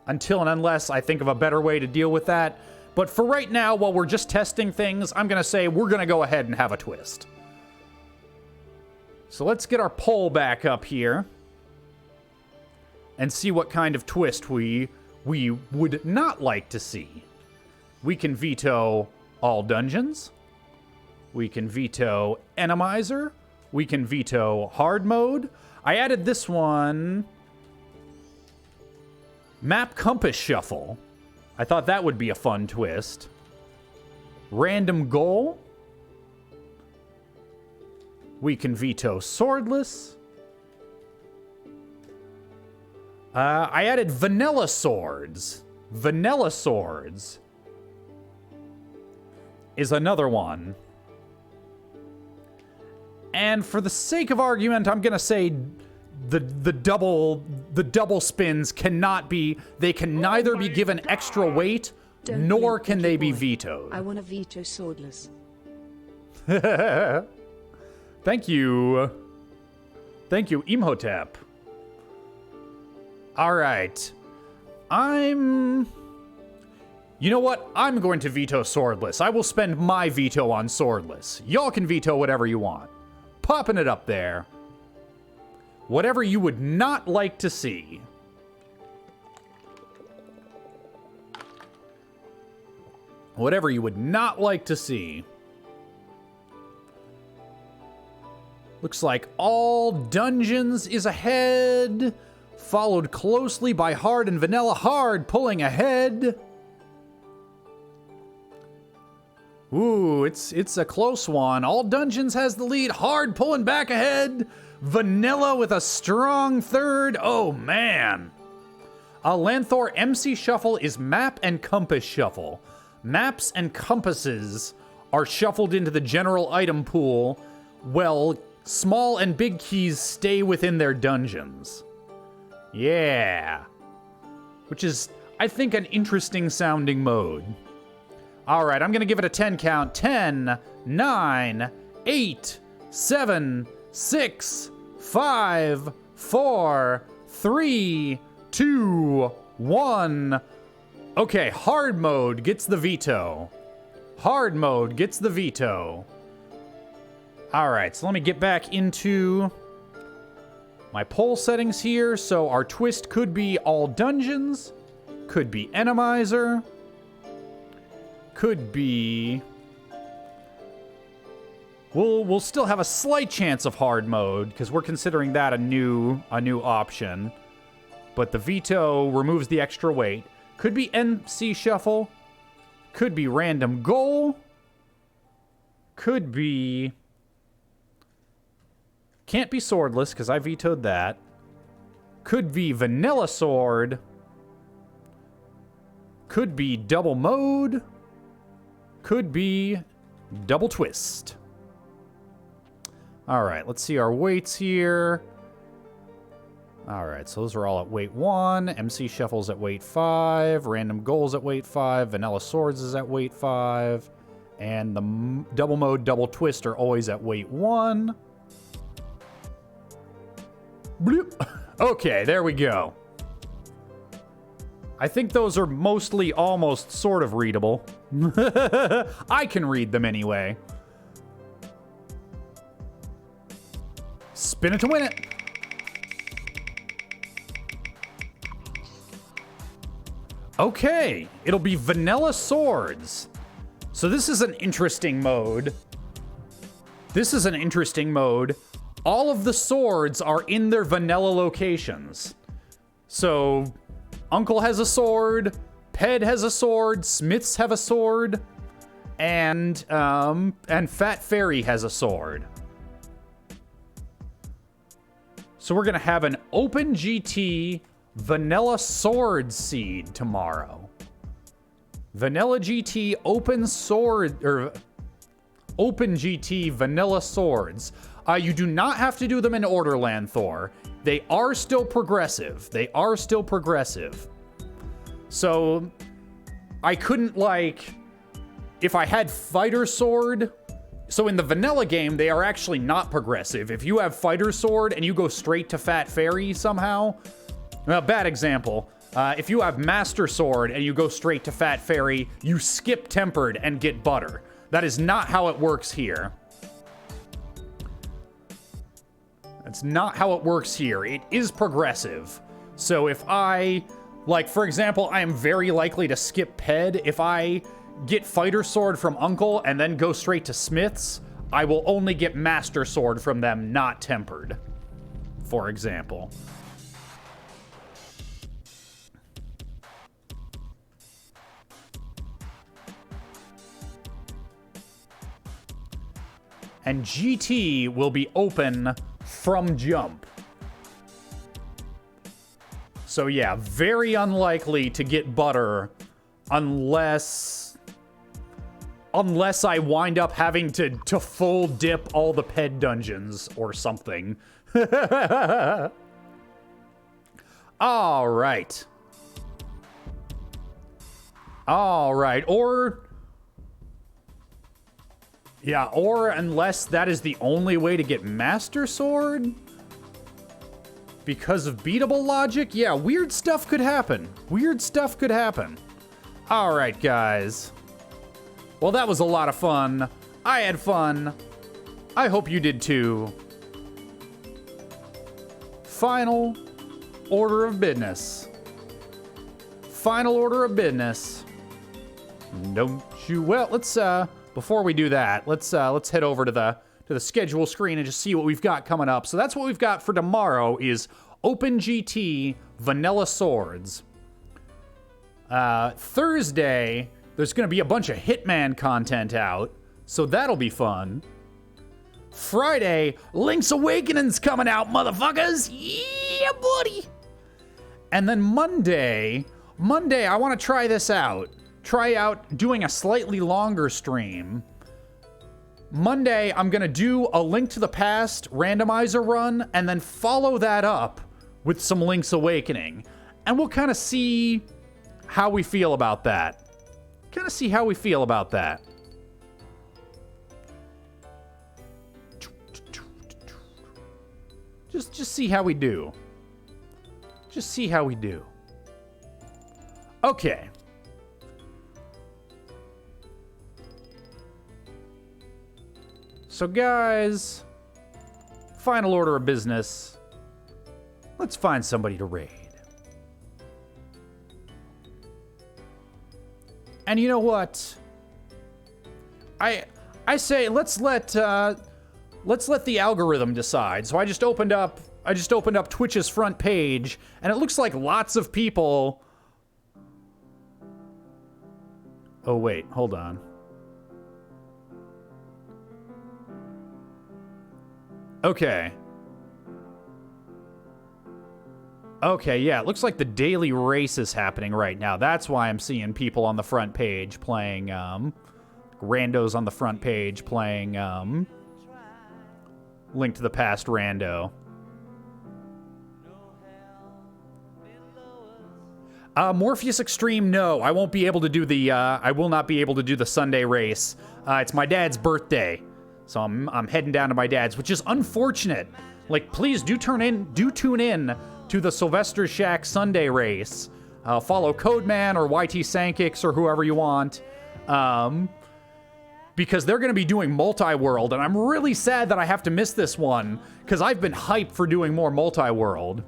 I think of a better way to deal with that. But for right now, while we're just testing things, I'm going to say we're going to go ahead and have a twist. So let's get our poll back up here and see what kind of twist we would not like to see. We can veto all dungeons. We can veto Enemizer. We can veto hard mode. I added this one. Map compass shuffle. I thought that would be a fun twist. Random goal. We can veto swordless. I added vanilla swords. Vanilla swords is another one. And for the sake of argument, I'm gonna say the double spins cannot be. They can neither be given extra weight, nor can they be vetoed. I want to veto swordless. Thank you. Thank you, Imhotep. All right. You know what? I'm going to veto swordless. I will spend my veto on swordless. Y'all can veto whatever you want. Popping it up there. Whatever you would not like to see. Whatever you would not like to see. Looks like all dungeons is ahead, followed closely by hard and vanilla. Hard pulling ahead. Ooh, it's a close one. All dungeons has the lead. Hard pulling back ahead. Vanilla with a strong third. Oh, man. Lanthor MC Shuffle is map and compass shuffle. Maps and compasses are shuffled into the general item pool. Well, small and big keys stay within their dungeons. Yeah. Which is, I think, an interesting sounding mode. All right, I'm going to give it a 10 count. 10, 9, 8, 7, 6, 5, 4, 3, 2, 1. Okay, hard mode gets the veto. Hard mode gets the veto. All right, so let me get back into my poll settings here. So our twist could be all dungeons, could be enemizer, could be... We'll still have a slight chance of hard mode because we're considering that a new option. But the veto removes the extra weight. Could be MC Shuffle. Could be random goal. Could be... Can't be swordless because I vetoed that. Could be vanilla sword. Could be double mode. Could be double twist. All right, let's see our weights here. All right, so those are all at weight 1. MC Shuffle's at weight 5. Random Goals at weight 5. Vanilla Swords is at weight 5. And the double mode, double twist are always at weight 1. Bloop. Okay, there we go. I think those are mostly almost sort of readable. I can read them anyway. Spin it to win it. Okay, it'll be vanilla swords. So this is an interesting mode. This is an interesting mode. All of the swords are in their vanilla locations. So Uncle has a sword, Ped has a sword, Smiths have a sword, and Fat Fairy has a sword. So we're gonna have an open GT vanilla sword seed tomorrow. Vanilla GT open sword, or open GT vanilla swords. You do not have to do them in order, Lanthor. They are still progressive. They are still progressive. So I couldn't, like, if I had fighter sword. So in the vanilla game, they are actually not progressive. If you have fighter sword and you go straight to Fat Fairy somehow, well, bad example. If you have master sword and you go straight to Fat Fairy, you skip tempered and get butter. That is not how it works here. That's not how it works here. It is progressive. So if I, like, for example, I am very likely to skip Ped. If I get fighter sword from Uncle and then go straight to Smiths, I will only get master sword from them, not tempered, for example. And GT will be open from jump. So yeah, very unlikely to get butter unless I wind up having to full dip all the Ped dungeons or something. All right. All right, or unless that is the only way to get Master Sword? Because of beatable logic? Yeah, weird stuff could happen. Weird stuff could happen. All right, guys. Well, that was a lot of fun. I had fun. I hope you did too. Final order of business. Final order of business. Don't you? Well, let's before we do that, let's head over to the schedule screen and just see what we've got coming up. So that's what we've got for tomorrow is OpenGT Vanilla Swords. Thursday, there's going to be a bunch of Hitman content out, so that'll be fun. Friday, Link's Awakening's coming out, motherfuckers! Yeah, buddy! And then Monday, I want to try this out. Try out doing a slightly longer stream. Monday, I'm going to do a Link to the Past randomizer run, and then follow that up with some Link's Awakening. And we'll kind of see how we feel about that. Just see how we do. Okay. So guys, final order of business. Let's find somebody to raid. And you know what? I say let's let the algorithm decide. So I just opened up Twitch's front page, and it looks like lots of people. Oh wait, hold on. Okay, yeah, it looks like the daily race is happening right now. That's why I'm seeing people on the front page playing, randos on the front page playing, Link to the Past rando. Morpheus Extreme, no, I won't be able to do the, I will not be able to do the Sunday race. It's my dad's birthday. So I'm heading down to my dad's, which is unfortunate. Like, please do tune in to the Sylvester Shack Sunday race. Follow Codeman or YT Sankix or whoever you want. Because they're going to be doing multi-world, and I'm really sad that I have to miss this one, because I've been hyped for doing more multi-world.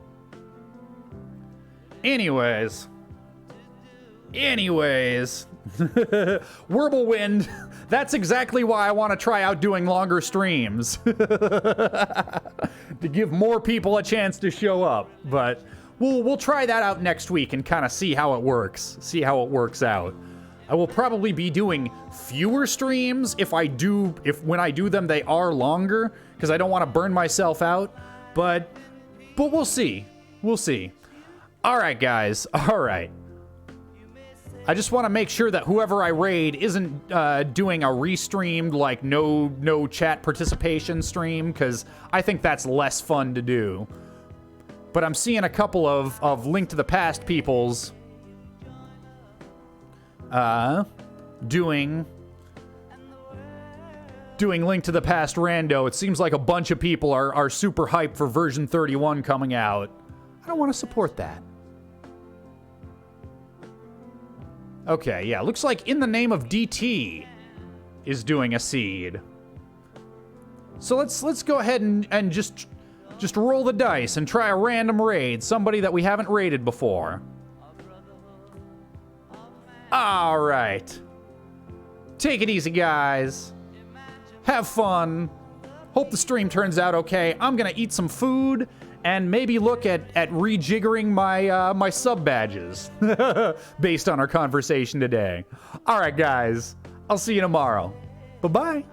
Anyways. Whirlwind, that's exactly why I want to try out doing longer streams. To give more people a chance to show up. But we'll try that out next week and kind of see how it works. See how it works out. I will probably be doing fewer streams if when I do them they are longer, because I don't want to burn myself out. But we'll see. All right, guys. All right. I just want to make sure that whoever I raid isn't doing a restreamed, like, no chat participation stream, because I think that's less fun to do. But I'm seeing a couple of Link to the Past peoples doing Link to the Past rando. It seems like a bunch of people are super hyped for version 31 coming out. I don't want to support that. Okay, yeah, looks like In the Name of DT is doing a seed. So let's go ahead and just roll the dice and try a random raid, somebody that we haven't raided before. All right. Take it easy, guys. Have fun. Hope the stream turns out okay. I'm gonna eat some food and maybe look at rejiggering my sub badges based on our conversation today. All right, guys. I'll see you tomorrow. Bye-bye.